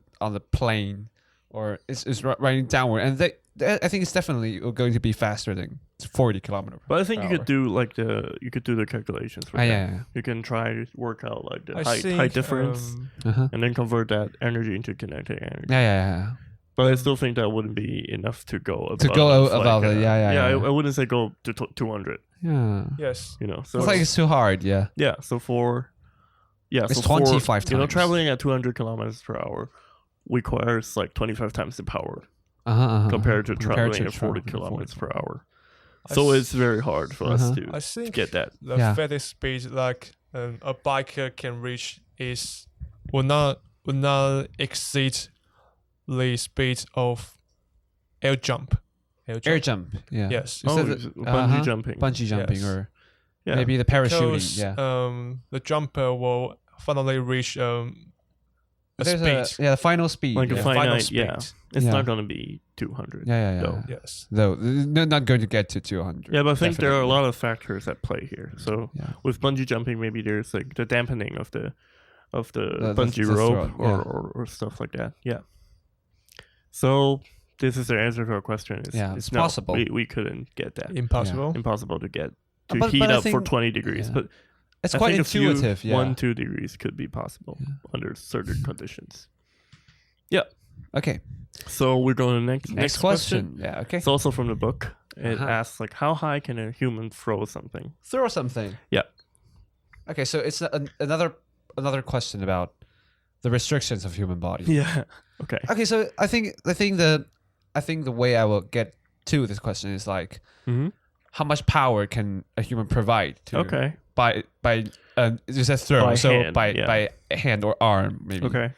plane, or is riding downward, and I think it's definitely going to be faster than 40 kilometers. But I think you per could do like the calculations for that. Yeah. You can try to work out like the I height think, difference and then convert that energy into kinetic energy. Yeah. But I still think that wouldn't be enough to go above. To go above it, yeah. I wouldn't say go to 200. Yeah. Yes. So It's like it's too hard. Yeah. yeah. So It's so 25 times. traveling at 200 kilometers per hour requires like 25 times the power compared to traveling at 40 kilometers per hour. So it's very hard for us to I think get that. the fattest speed like a biker can reach will not exceed the speed of air jump. Air jump. Yeah. Yes. Bungee jumping. Bungee jumping, Yes. or Yeah. maybe the parachuting. Because, Yeah. the jumper will finally reach a There's speed. the final speed. Like a yeah. final finite, speed. yeah. It's Yeah. not going to be 200. Yeah. though. Yes. Though they're not going to get to 200. Yeah, but I think there are a Definitely. lot of factors at play here. So Yeah. with bungee jumping, maybe there's like the dampening of the The bungee the rope throw, yeah. or stuff like that. Yeah. So this is the answer to our question. It's no, possible. We couldn't get that. Impossible. Impossible to get to But heat I up for think- 20 degrees. yeah. But It's I quite think a few, intuitive. Yeah. 1-2 degrees could be possible under certain conditions. Yeah. Okay. So we're going to the next question. Yeah. Okay. It's also from the book. It Uh-huh. asks like, how high can a human throw something? Throw something. Yeah. Okay, so it's another question about the restrictions of human body. Yeah. Okay. Okay, so I think the way I will get to this question is like, Mm-hmm. how much power can a human provide to Okay. by you said throw, By so hand, by yeah. by hand or arm maybe. Okay.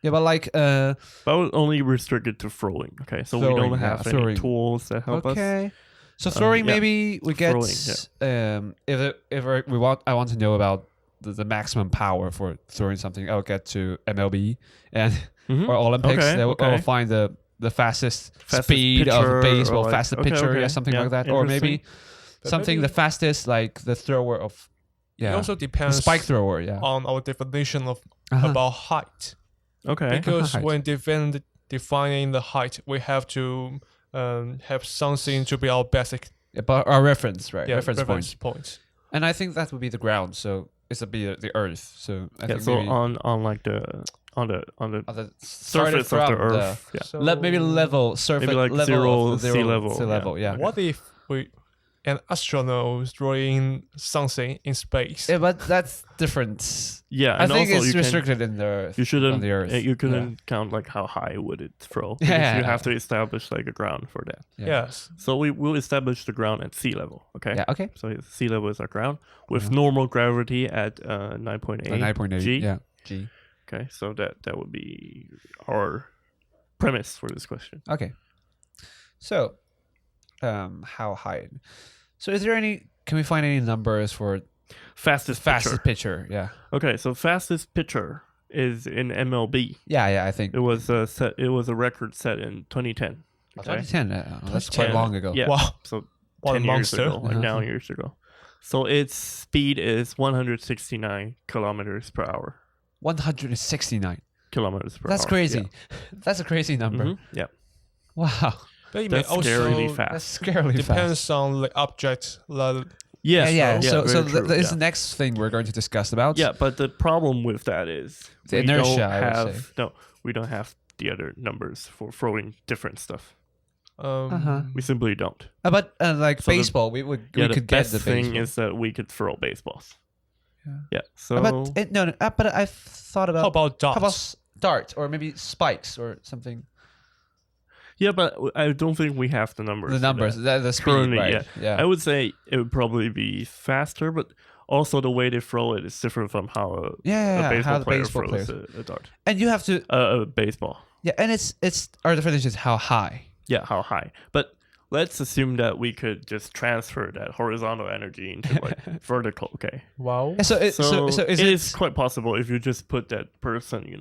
Yeah, but like But I would only restrict it to throwing. Okay. So we Throwing, don't yeah, have any throwing. tools that help us. okay. So throwing yeah. maybe we get Throwing, I want to know about the maximum power for throwing something. I'll get to MLB and Mhm. or Olympics. Okay, I'll okay. find the fastest Fastest speed pitcher of baseball, or like- fastest okay, pitcher, okay. yeah, something Yeah, like that, or maybe interesting. But something maybe the fastest like the thrower of It yeah also the depends spike thrower, yeah. on our definition of Uh-huh. about height. Okay. Because Height. when defining the height, we have to have something to be our basic But our reference, right? yeah, reference point. point. And I think that would be the ground, so it's a be the earth. So I Yeah. think So maybe on like the on the on the surface of the earth. Yeah. So maybe level surface Maybe like level of sea the level, sea yeah. level, yeah. what if an astronaut throwing something in space? Yeah, but that's different. Yeah. I And think also it's you can- restricted in the earth. You shouldn't. on the earth. You couldn't count like how high would it throw. Yeah, Because you yeah. have to establish like a ground for that. Yeah. Yes. So we will establish the ground at sea level. Okay. Yeah. Okay. So sea level is our ground with Yeah. normal gravity at 9.8 9.8. G. Yeah. G. Okay. So that would be our premise for this question. Okay. So, how high? So, is there any? Can we find any numbers for Fastest fastest pitcher. pitcher? Yeah. Okay. So fastest pitcher is in MLB. Yeah. Yeah. I think. It was set. It was a record set in 2010. Okay. 2010. That's quite 2010. long ago. Yeah. Wow. So What a 10 years monster. ago, like 9 years ago. So its speed is 169 kilometers per hour. 169. Kilometers per That's hour. crazy. That's a crazy Yeah. number. Mhm. Yeah. Wow. But it may That's also scarily That's fast. scarily depends fast. on the object. Yes. Yeah. So, very true, this is yeah. the next thing we're going to discuss about. Yeah, but the problem with that is The we inertia, don't I would have say. no, we don't have the other numbers for throwing different stuff. Uh-huh. We simply don't. But like So the- baseball, we Yeah, the could get best the thing baseball. is that we could throw baseballs. Yeah. Yeah. So But but I've thought about How about dots? how about dart or maybe spikes or something. yeah, but I don't think we have the numbers. The for numbers, that. the speed, Currently, right? yeah. I would say it would probably be faster, but also the way they throw it is different from how a Yeah, baseball how the player baseball throws players. a dart. And you have to, A baseball. yeah, and it's our definition is how high. Yeah, how high. But let's assume that we could just transfer that horizontal energy into like vertical. Okay. Wow. And so is it it is quite possible if you just put that person, you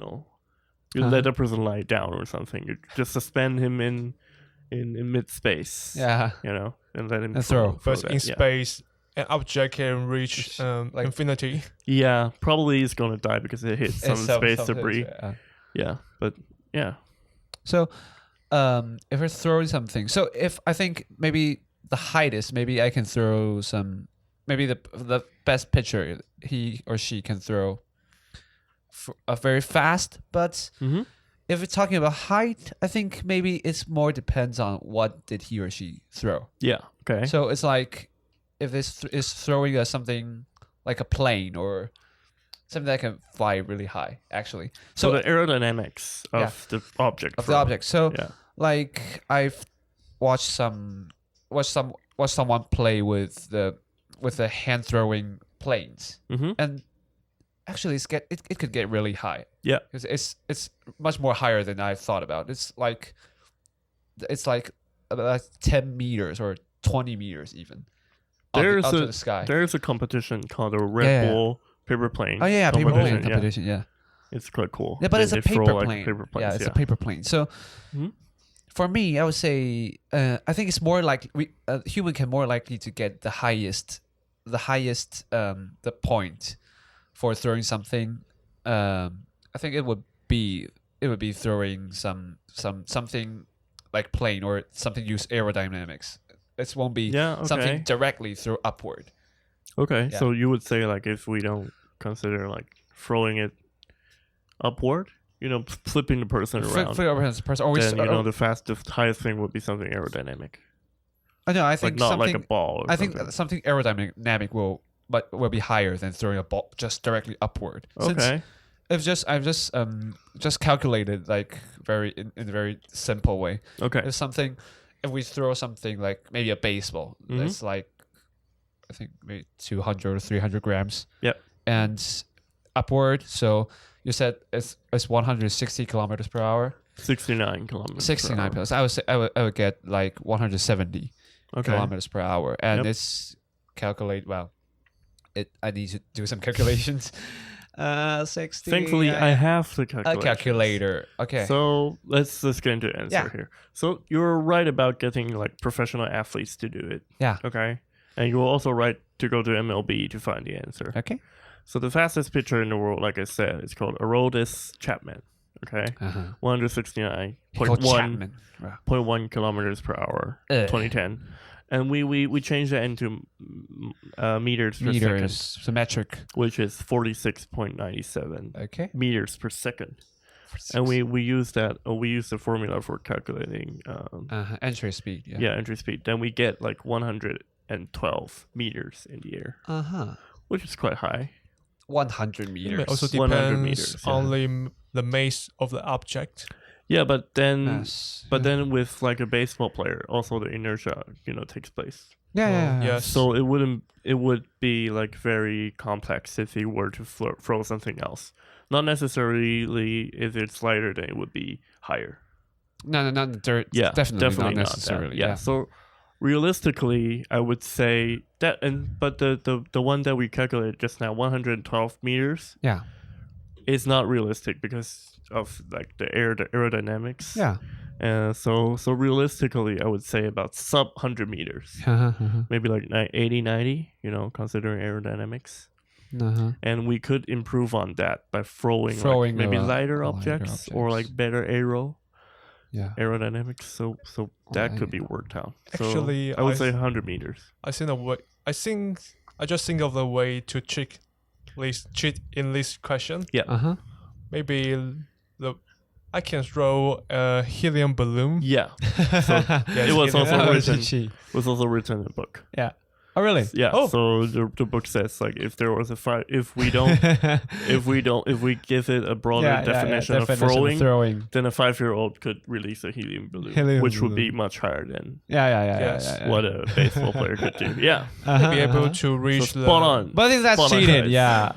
Uh-huh. let the person lie down or something. You just suspend him in mid space. yeah. And let him And throw. But that, in yeah. space, an object can reach like- infinity. Yeah, probably he's gonna die because it hits some space debris. Yeah. Yeah, but yeah. So, if we're throwing something, so if I think maybe the height is maybe I can throw some, maybe the best pitcher he or she can throw very fast, but Mm-hmm. if we're talking about height, I think maybe it's more depends on what did he or she throw. Yeah. Okay. So it's like if this is throwing something like a plane or something that can fly really high, actually. So the aerodynamics of the object. of the object. So Yeah. like I've watched someone play with the hand throwing planes, Mm-hmm. and actually it could get really high. Yeah. Because it's much more higher than I thought about. It's like about 10 meters or 20 meters even. There's out to the sky. There's a competition called the Red Bull paper plane. Oh yeah, paper plane competition. Yeah. It's quite cool. Yeah, but it's a paper plane. Yeah, it's a paper plane. So for me, I would say I think it's more like human can more likely to get the highest the point for throwing something. I think it would be throwing something like plane or something use aerodynamics. It won't be something directly throw upward. Okay, Yeah. so you would say like if we don't consider like throwing it upward, flipping the person around, then the highest thing would be something aerodynamic. I know. I think like not like a ball. I think something aerodynamic will be higher than throwing a ball just directly upward. Okay. I've just calculated like in a very simple way. Okay. If we throw something like maybe a baseball, that's like I think maybe 200 or 300 grams. Yep. And upward. So you said it's 160 kilometers per hour. 69 kilometers. 69 kilometers. I would get like 170 kilometers per hour, and it's calculate. Well, I need to do some calculations. 60. Thankfully, I have the calculator. A calculator. Okay. So let's get into the answer here. So you're right about getting like professional athletes to do it. Yeah. Okay. And you're also right to go to MLB to find the answer. Okay. So the fastest pitcher in the world, like I said, is called Aroldis Chapman. Okay. 169.1 kilometers per hour. 2010. And we changed that into meters per second. So metric. Which is 46.97 meters per second. And we use that. We use the formula for calculating entry speed. Yeah, entry speed. Then we get like 112 meters in the air. Which is quite high. 100 meters. It also depends on the mass of the object. Yeah, but then with like a baseball player, also the inertia, takes place. Yeah. Yes. So it would be like very complex if he were to throw something else. Not necessarily if it's lighter, then it would be higher. No, definitely not necessarily. Yeah. So realistically, I would say that, but the one that we calculated just now, 112 meters. Yeah. Is not realistic because of like the aerodynamics. Yeah. So realistically, I would say about sub 100 meters. Maybe like 80, 90, considering aerodynamics. And we could improve on that by throwing like maybe lighter objects or like better aerodynamics. So that could be worked out. Actually, I would say 100 meters. I just think of the way to cheat in this question. Yeah. Maybe I can throw a helium balloon. Yeah. So it was also written in a book. Yeah. Oh really? Yeah. Oh. So the book says like if there was if we give it a broader definition of throwing, then a 5-year-old could release a helium balloon, which would be much higher than what a baseball player could do. Yeah. Be able to reach the spot on. But I think that's cheated. Yeah.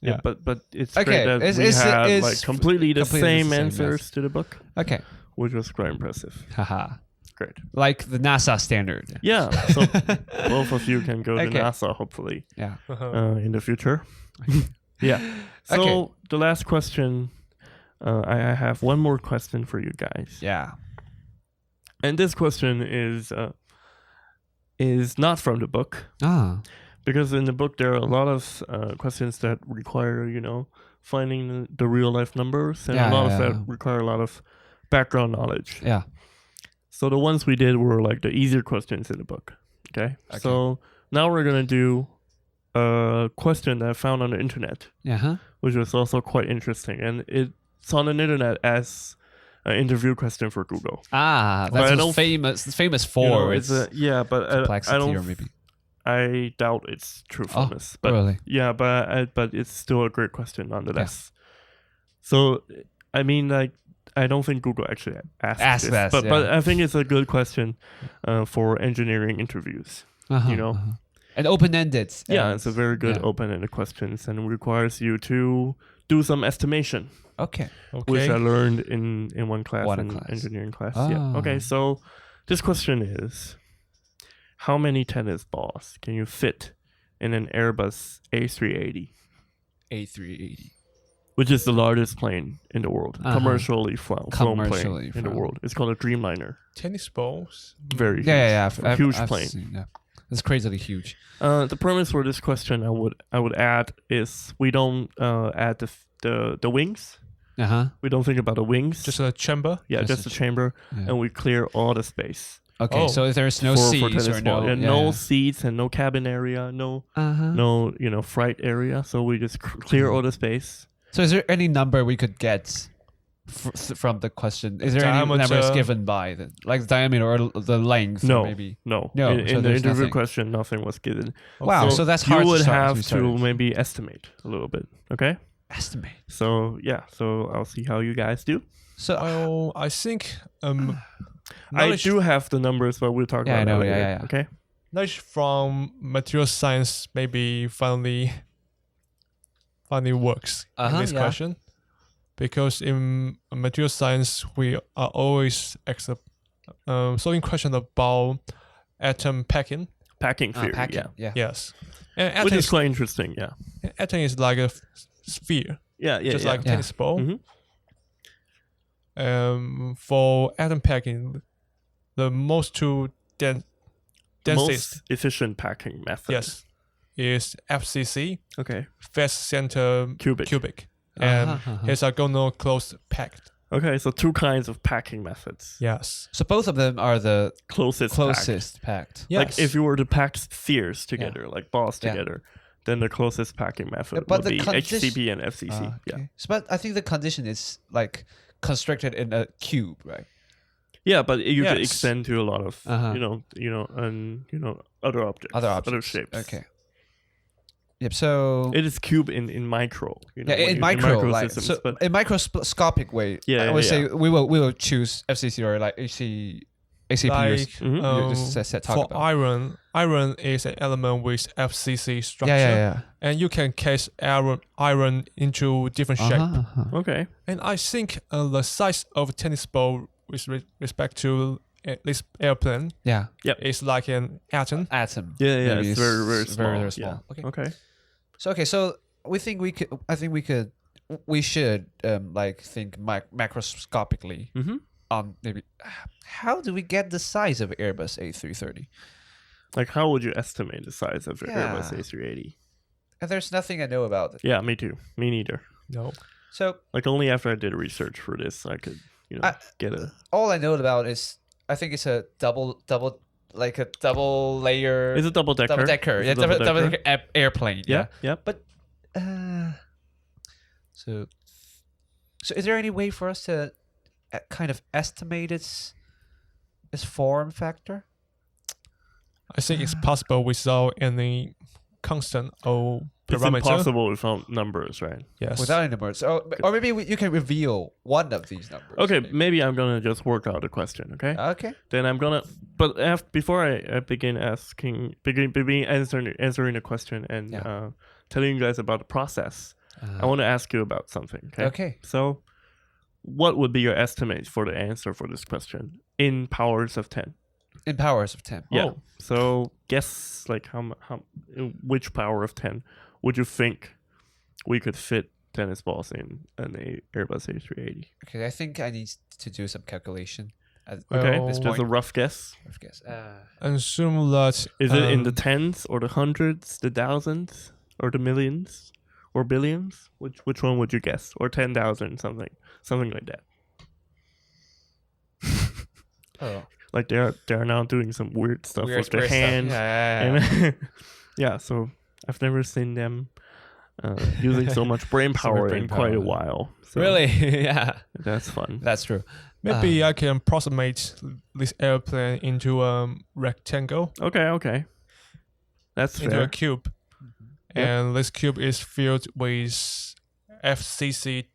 Yeah, but it's great that we had like completely the same answers to the book. Okay. Which was quite impressive. Haha. Great. Like the NASA standard. Yeah. So both of you can go to NASA, hopefully. Yeah. In the future. Yeah. So the last question, I have one more question for you guys. Yeah. And this question is not from the book. Because in the book there are a lot of questions that require, finding the real life numbers, and a lot of that require a lot of background knowledge. Yeah. So the ones we did were like the easier questions in the book. Okay. So now we're gonna do a question that I found on the internet, which was also quite interesting, and it's on the internet as an interview question for Google. That's famous for but complexity, I don't. Or maybe. I doubt its truthfulness. But really? Yeah, but it's still a great question nonetheless. Yeah. So I mean, like, I don't think Google actually asked this, but I think it's a good question for engineering interviews. And open-ended. Yeah, it's a very good open-ended questions and requires you to do some estimation. Okay. Which I learned in one class engineering class. Yeah. Okay, so this question is, how many tennis balls can you fit in an Airbus A380? A380. Which is the largest plane in the world, commercially flown plane in the world. It's called a Dreamliner. Tennis balls? Very huge. Huge plane. Seen, it's crazily huge. The premise for this question I would add is we don't add the wings. We don't think about the wings. Just a chamber? Yeah, just a chamber. Yeah. And we clear all the space. Okay, so there's no seats or no seats and no cabin area, no flight area. So we just clear all the space. So is there any number we could get from the question? Is there any numbers given by the diameter or the length? No, maybe no. In the interview question, nothing was given. Wow, so that's hard. You would have to maybe estimate a little bit. Okay. Estimate. So I'll see how you guys do. So I think I do have the numbers, but we'll talk about that later. Yeah. Okay. Knowledge from material science maybe finally works in this question, because in material science we are always solving question about atom packing theory. Yes, and which is quite interesting. Yeah, atom is like a sphere. Just like a tennis ball. For atom packing, the most efficient packing method is FCC. Okay. Fast center cubic. And hexagonal closed packed. Okay, so two kinds of packing methods. Yes. So both of them are the closest packed. Yes. Like if you were to pack spheres together, like balls together, then the closest packing method would be HCP and FCC. Okay. So, but I think the condition is like constricted in a cube, right? Yeah, but you could extend to a lot of other objects, other shapes. Okay. Yep. So it is cube in micro. In micro systems, but in microscopic way. I would say we will choose FCC or like ACP. For iron is an element with FCC structure. And you can cast iron into different shape. Okay. And I think the size of a tennis ball with respect to this airplane is like an atom. Yeah, it's very, very small. Very, very small. Yeah. Okay. So we think we could. I think we should think macroscopically on maybe how do we get the size of Airbus A330? Like how would you estimate the size of Airbus A380? And there's nothing I know about it. Yeah, me too. Me neither. No. So like only after I did research for this, I could get a. All I know about is I think it's a double layer. It's a double decker. Double decker. Double decker airplane. Yeah. But so is there any way for us to kind of estimate its form factor? I think it's possible without any constant or parameter. It's impossible without numbers, right? Yes. Without any numbers. Or maybe you can reveal one of these numbers. Okay, maybe I'm going to just work out a question, okay? Okay. Then I'm going to... But before I begin answering the question and telling you guys about the process, I want to ask you about something, okay? Okay. So, what would be your estimate for the answer for this question in powers of 10? In powers of 10. Yeah. Oh. So guess like how which power of 10 would you think we could fit tennis balls in an Airbus A380? Okay, I think I need to do some calculation. Okay, it's just a rough guess. Assume that is it in the tens or the hundreds, the thousands, or the millions, or billions? Which one would you guess? Or 10,000 something like that. Like they're now doing some weird stuff with their hands. Yeah. So I've never seen them using so much brain power in quite a while. So really? Yeah. That's fun. That's true. Maybe I can approximate this airplane into a rectangle. Okay. That's into fair. a cube. And this cube is filled with FCC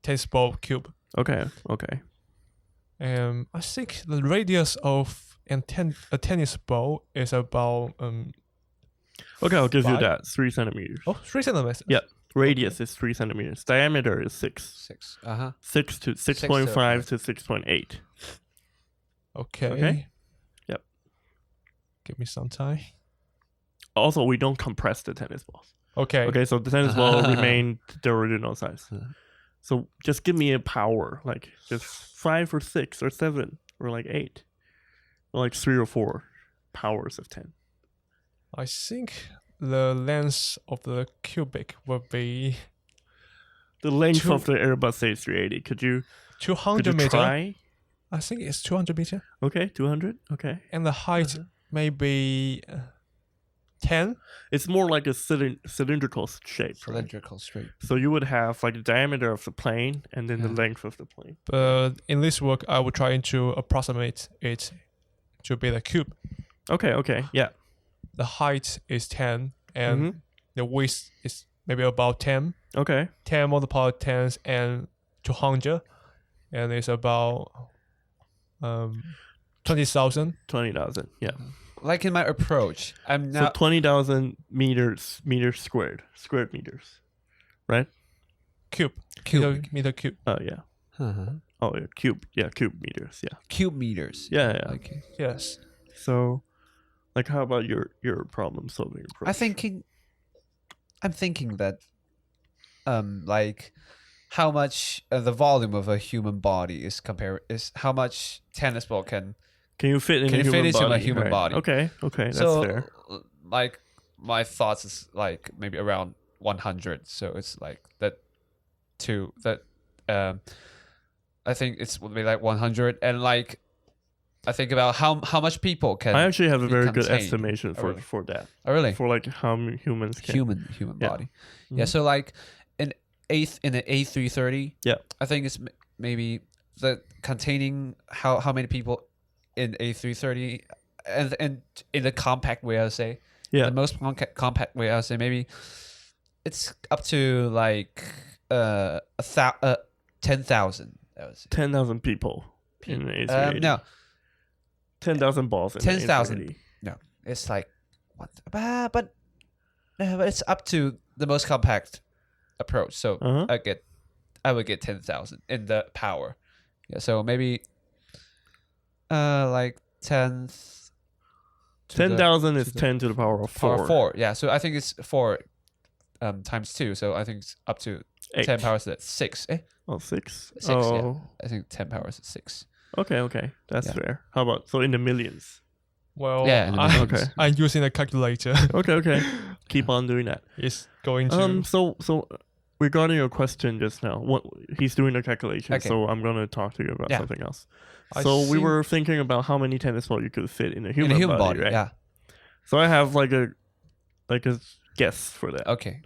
tennis ball cube. Okay. I think the radius of a tennis ball is about Okay, I'll give you 5? that. 3 centimeters. Oh, 3 centimeters. Yeah. Radius is 3 centimeters. Diameter is 6. 6. Uh-huh. 6 to 6.5 to 6.8. Okay. Okay. Yep. Give me some time. Also, we don't compress the tennis balls. Okay. Okay, so the tennis ball remained the original size. So just give me a power, like just 5 or 6 or 7 or like 8, or like 3 or 4 powers of 10. I think the length of the cubic will be The length of the Airbus A380. Could you 200 meter. try? I think it's 200 meter. Okay, 200. Okay. And the height maybe 10. It's more like a cylindrical shape. Right? Cylindrical shape. So you would have like the diameter of the plane and then the length of the plane. But in this work, I will try to approximate it to be the cube. Okay, yeah. The height is 10 and the width is maybe about 10. Okay. 10 multiplied 10 and 200. And it's about 20,000. 20,000, yeah. Like in my approach, I'm So now 20,000 meters squared meters, right? Cube. Cubic. Meter cube. Oh, yeah. Oh, yeah, cube meters, yeah. cube meters. Yeah. Okay. Yes. So, like, how about your problem solving approach? I'm thinking that, like, how much the volume of a human body is how much tennis ball can you fit in can a fit human into body? a human body. Okay, that's so, fair. Like, my thoughts is like maybe around 100. So it's like that. I think it's would be like 100, and like I think about how much people can. I actually have a very good contained. estimation for that. Oh, really? For like how humans can. Human Yeah. body. Yeah. So like in an A330. Yeah. I think it's maybe the containing how many people in A330 and in the compact way I would say. Yeah. The most compact way I would say maybe it's up to like 10,000. 10,000 people in an A380. No. 10,000 balls in 10,000. an A380. No, it's like what? But it's up to the most compact approach. So I would get 10,000 in the power. Yeah. So maybe like 10,000 is 10 to the power of 4. Power 4. Yeah. So I think it's 4 times 2. So I think it's up to 8. 10 powers to 6. Oh, 6? 6. Oh. Yeah. I think 10 powers to 6. Okay. That's fair. How about, so in the millions? Well, Yeah. Okay. I'm using a calculator. Okay. Keep on doing that. It's going to. So regarding your question just now, he's doing the calculation, Okay. so I'm going to talk to you about something else. I So we think- were thinking about how many tennis balls you could fit in a human, body, right? Yeah. So I have like a guess for that. Okay.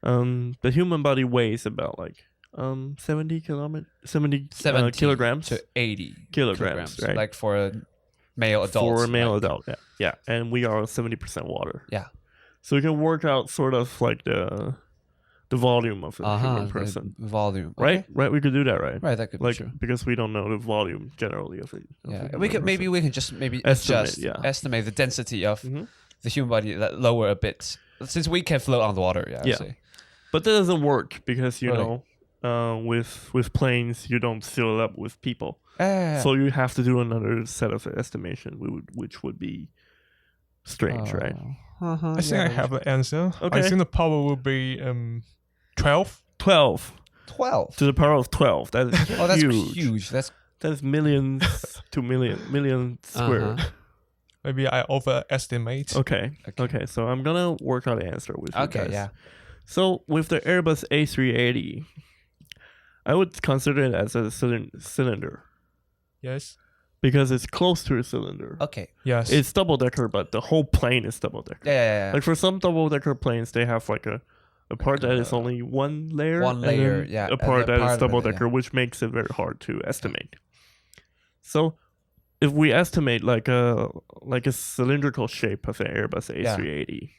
The human body weighs about like 70 kilograms to 80 kilograms, right? Like for a male adult. For a male adult, yeah. And we are 70% water. Yeah. So you can work out sort of like the volume of a human person. The volume. Right? Okay. Right, we could do that, right? Right, that could be Like true. because we don't know the volume generally of it. Yeah, we can just Estimate, yeah. estimate the density of Mhm. the human body that lower a bit, since we can float on the water. Yeah, Yeah. say. But that doesn't work because you Really? know, with planes you don't fill it up with people. Yeah. So you have to do another set of estimation, which would be strange, right? I think I have the answer. Okay. I think the power will be 12. 12 12. to the power of 12. That is Oh, that's huge. huge. That's That's millions to million squared. Maybe I overestimate. Okay. So I'm gonna work out the answer with you okay. guys. Yeah. So with the Airbus A380, I would consider it as a cylinder Yes. because it's close to a cylinder. Okay. Yes. It's double decker, but the whole plane is double decker. Yeah. Like for some double decker planes, they have like a part that is only one layer. one and layer, then yeah, A and part the that part is of it, double yeah. decker, which makes it very hard to estimate. So if we estimate like a cylindrical shape of an Airbus A380,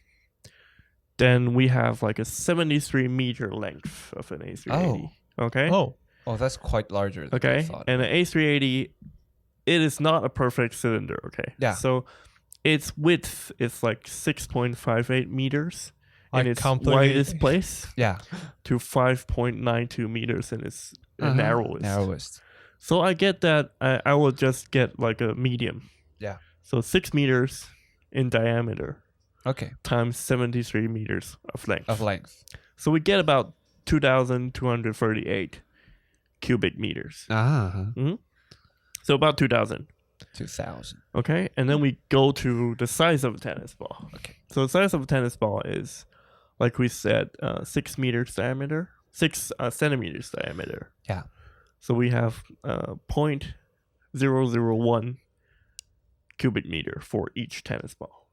then we have like a 73 meter length of an A380. Okay. oh. Oh, that's quite larger. Than I Okay. thought. And an A380, it is not a perfect cylinder. Okay. Yeah. So its width is like 6.58 meters in its completely- widest place Yeah. to 5.92 meters in its narrowest. Narrowest. So I get that I will just get like a medium. Yeah. So 6 meters in diameter Okay. times 73 meters of length. Of length. So we get about 2,238 cubic meters. So about 2,000. 2,000. Okay. And then we go to the size of a tennis ball. Okay. So the size of a tennis ball is, like we said, 6 meters diameter, 6 centimeters diameter. Yeah. So we have 0.001 cubic meter for each tennis ball.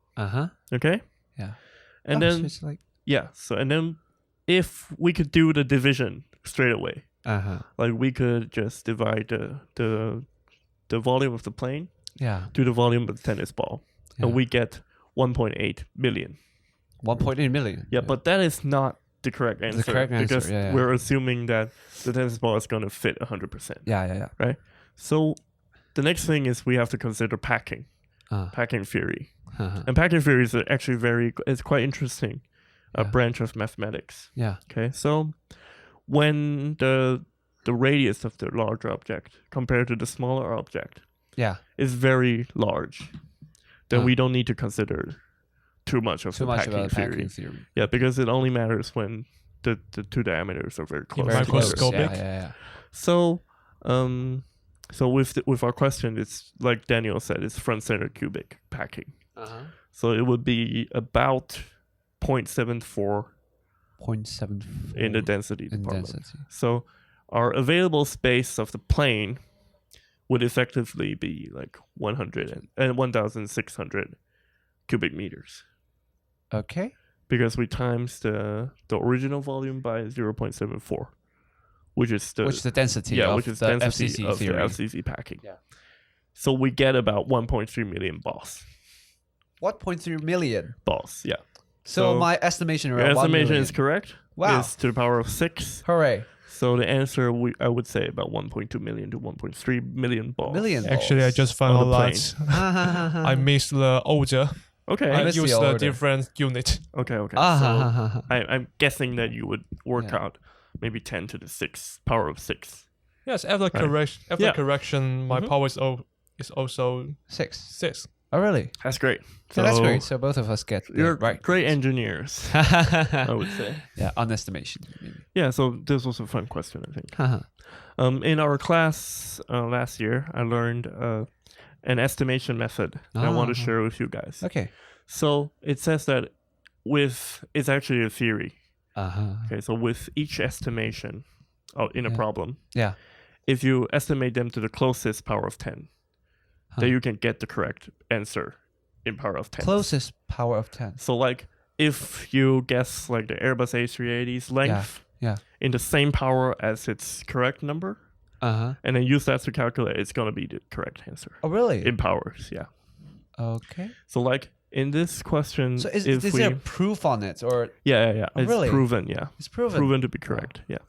Okay? Yeah. And So then, it's like so and then if we could do the division straight away, like we could just divide the volume of the plane yeah. to the volume of the tennis ball, Yeah. and we get 1.8 million. 1.8 million. Yeah, but that is not the correct answer. correct answer, because yeah. we're assuming that the tennis ball is going to fit 100%. Yeah. So the next thing is we have to consider packing theory. And packing theory is actually it's quite interesting, a branch of mathematics. Yeah. Okay, so when the radius of the large object compared to the smaller object Yeah. is very large, then we don't need to consider too much of Too the much packing about theory. packing theory. Yeah, because it only matters when the two diameters are very close. Very together. microscopic. Yeah. So, so with our question, it's like Daniel said, it's front center cubic packing. So it would be about 0.74 0.74 in the density in department. density. So our available space of the plane would effectively be like 1,600 cubic meters, Okay. because we times the original volume by 0.74, which is the density of which is the density FCC of theory. the FCC packing. Yeah. So we get about 1.3 million balls. 1.3 million. Balls, yeah. So my estimation Your around 1 estimation million. is correct. Wow. It's to the power of 6. Hooray. So the answer, I would say about 1.2 million to 1.3 million balls. Million. Actually, I just found On out the that I missed the order. Okay. I missed the used the order. different unit. Okay. So Ah. I'm guessing that you would work Yeah. out maybe 10 to the 6, power of 6. Yes, after Right. after Yeah. correction, my Mhm. power is also 6. 6. Oh, really? That's great. So that's great. So both of us get You're right. great engineers, I would say. Yeah, on estimation. Maybe. Yeah, so this was a fun question, I think. In our class last year, I learned an estimation method that I want to share with you guys. Okay. So it says that it's actually a theory. Uh-huh. Okay, so with each estimation in a Yeah. problem, Yeah. if you estimate them to the closest power of 10, then you can get the correct answer in power of 10. Closest power of 10. So like if you guess like the Airbus A380's length Yeah. in the same power as its correct number, Uh-huh. and then use that to calculate, it's going to be the correct answer Oh, really? in powers. Yeah. Okay. So like in this question, So is if we, there proof on it, or yeah. Oh, It's really? proven. Yeah. it's proven? Proven to be correct. Yeah.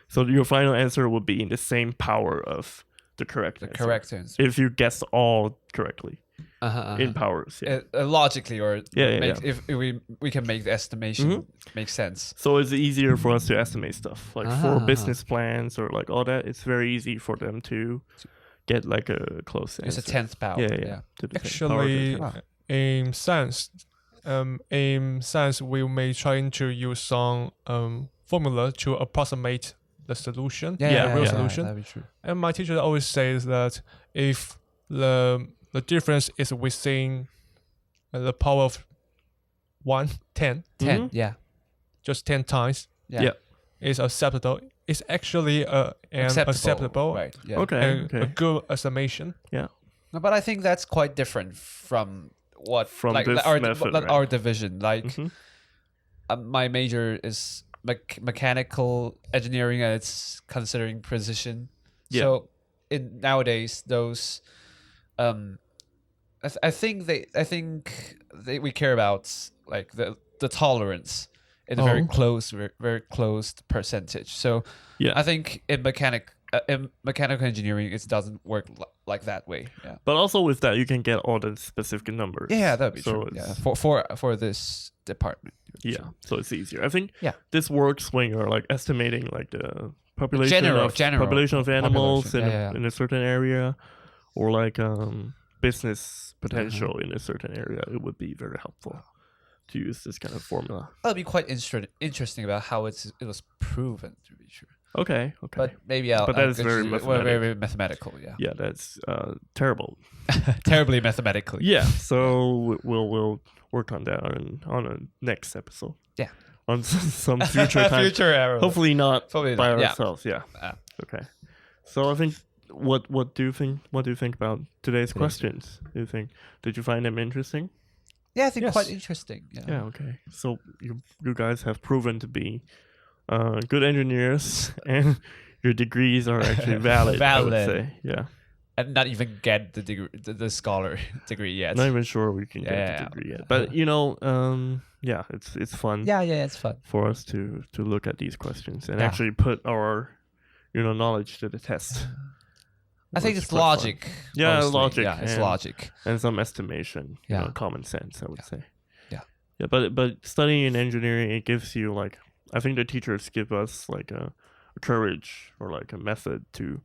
So your final answer will be in the same power of the correct The answer. correct answer. If you guess all correctly Uh-huh. in powers. Yeah. Logically, or Yeah. if we can make the estimation make sense. So it's easier for us to estimate stuff like for Ah. business plans or like all that. It's very easy for them to get like a close It's answer. a 10th power. Yeah. To the same power to Actually, 10. Wow. in science, we may try to use some formula to approximate the solution, real solution. That'd be true. And my teacher always says that if the difference is within the power of 1, 10, 10. Mhm. Yeah. just 10 times, Yeah. is acceptable. It's actually an acceptable Right. Yeah. Okay. and a Okay. good estimation. No, but I think that's quite different from what From like this our method, like right? our division. Like Mhm. my major is mechanical engineering, and it's considering precision. Yeah. So in nowadays those, I think we care about like the tolerance in a very Oh. close, very closed percentage. So Yeah. I think in in mechanical engineering, it doesn't work like that way. Yeah. But also with that, you can get all the specific numbers. Yeah, that'd be true. Yeah, for this department. Yeah, True. so it's easier. I think Yeah. this works when you're like estimating like the population general of animals population. in a certain area, or like business potential in a certain area. It would be very helpful to use this kind of formula. That'd be quite interesting about how it was proven to be true. Okay. But maybe But that is very very mathematical. Yeah. Yeah, that's terrible. Terribly mathematical. Yeah, so we'll work on that on a next episode. Yeah. On some future time. Future era. Hopefully not Probably by not. ourselves. Yeah. Okay. So I think what do you think about today's questions? Did you find them interesting? Yeah, I think Yes. quite interesting. Yeah. Okay. So you guys have proven to be good engineers, and your degrees are actually valid. I would say. Yeah. And not even get the degree, the scholar degree yet. Not even sure we can get the degree yet. But yeah, it's fun. Yeah, it's fun For us to look at these questions and actually put our knowledge to the test. I think it's logic. Yeah, mostly. logic. Yeah, it's logic. And some estimation. Yeah. Common sense, I would say. Yeah. Yeah, but studying in engineering, it gives you like, I think the teachers give us like a courage or like a method to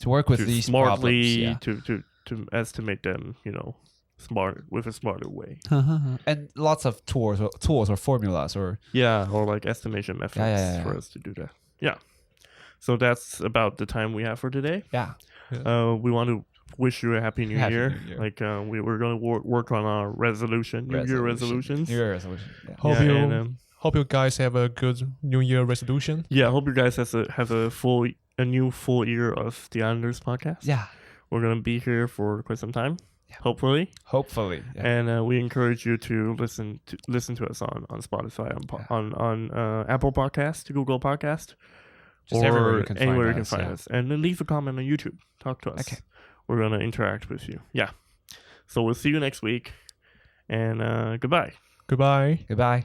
work with these smartly problems, to estimate them, smart with a smarter way. and lots of tools or formulas or or like estimation methods for us to do that. Yeah. So that's about the time we have for today. Yeah. We want to wish you a happy New Year. Like we're going to work on our New Year resolutions. New Year resolution. Yeah. Hope you guys have a good New Year resolution. Yeah, hope you guys have a new full year of the Islanders podcast. Yeah. We're gonna be here for quite some time. Yeah. Hopefully. Yeah. And we encourage you to listen to us on Spotify, on Apple Podcast, Google Podcast, just or anywhere you can find us. And then leave a comment on YouTube. Talk to us. Okay. We're gonna interact with you. Yeah. So we'll see you next week. And goodbye. Goodbye. Goodbye.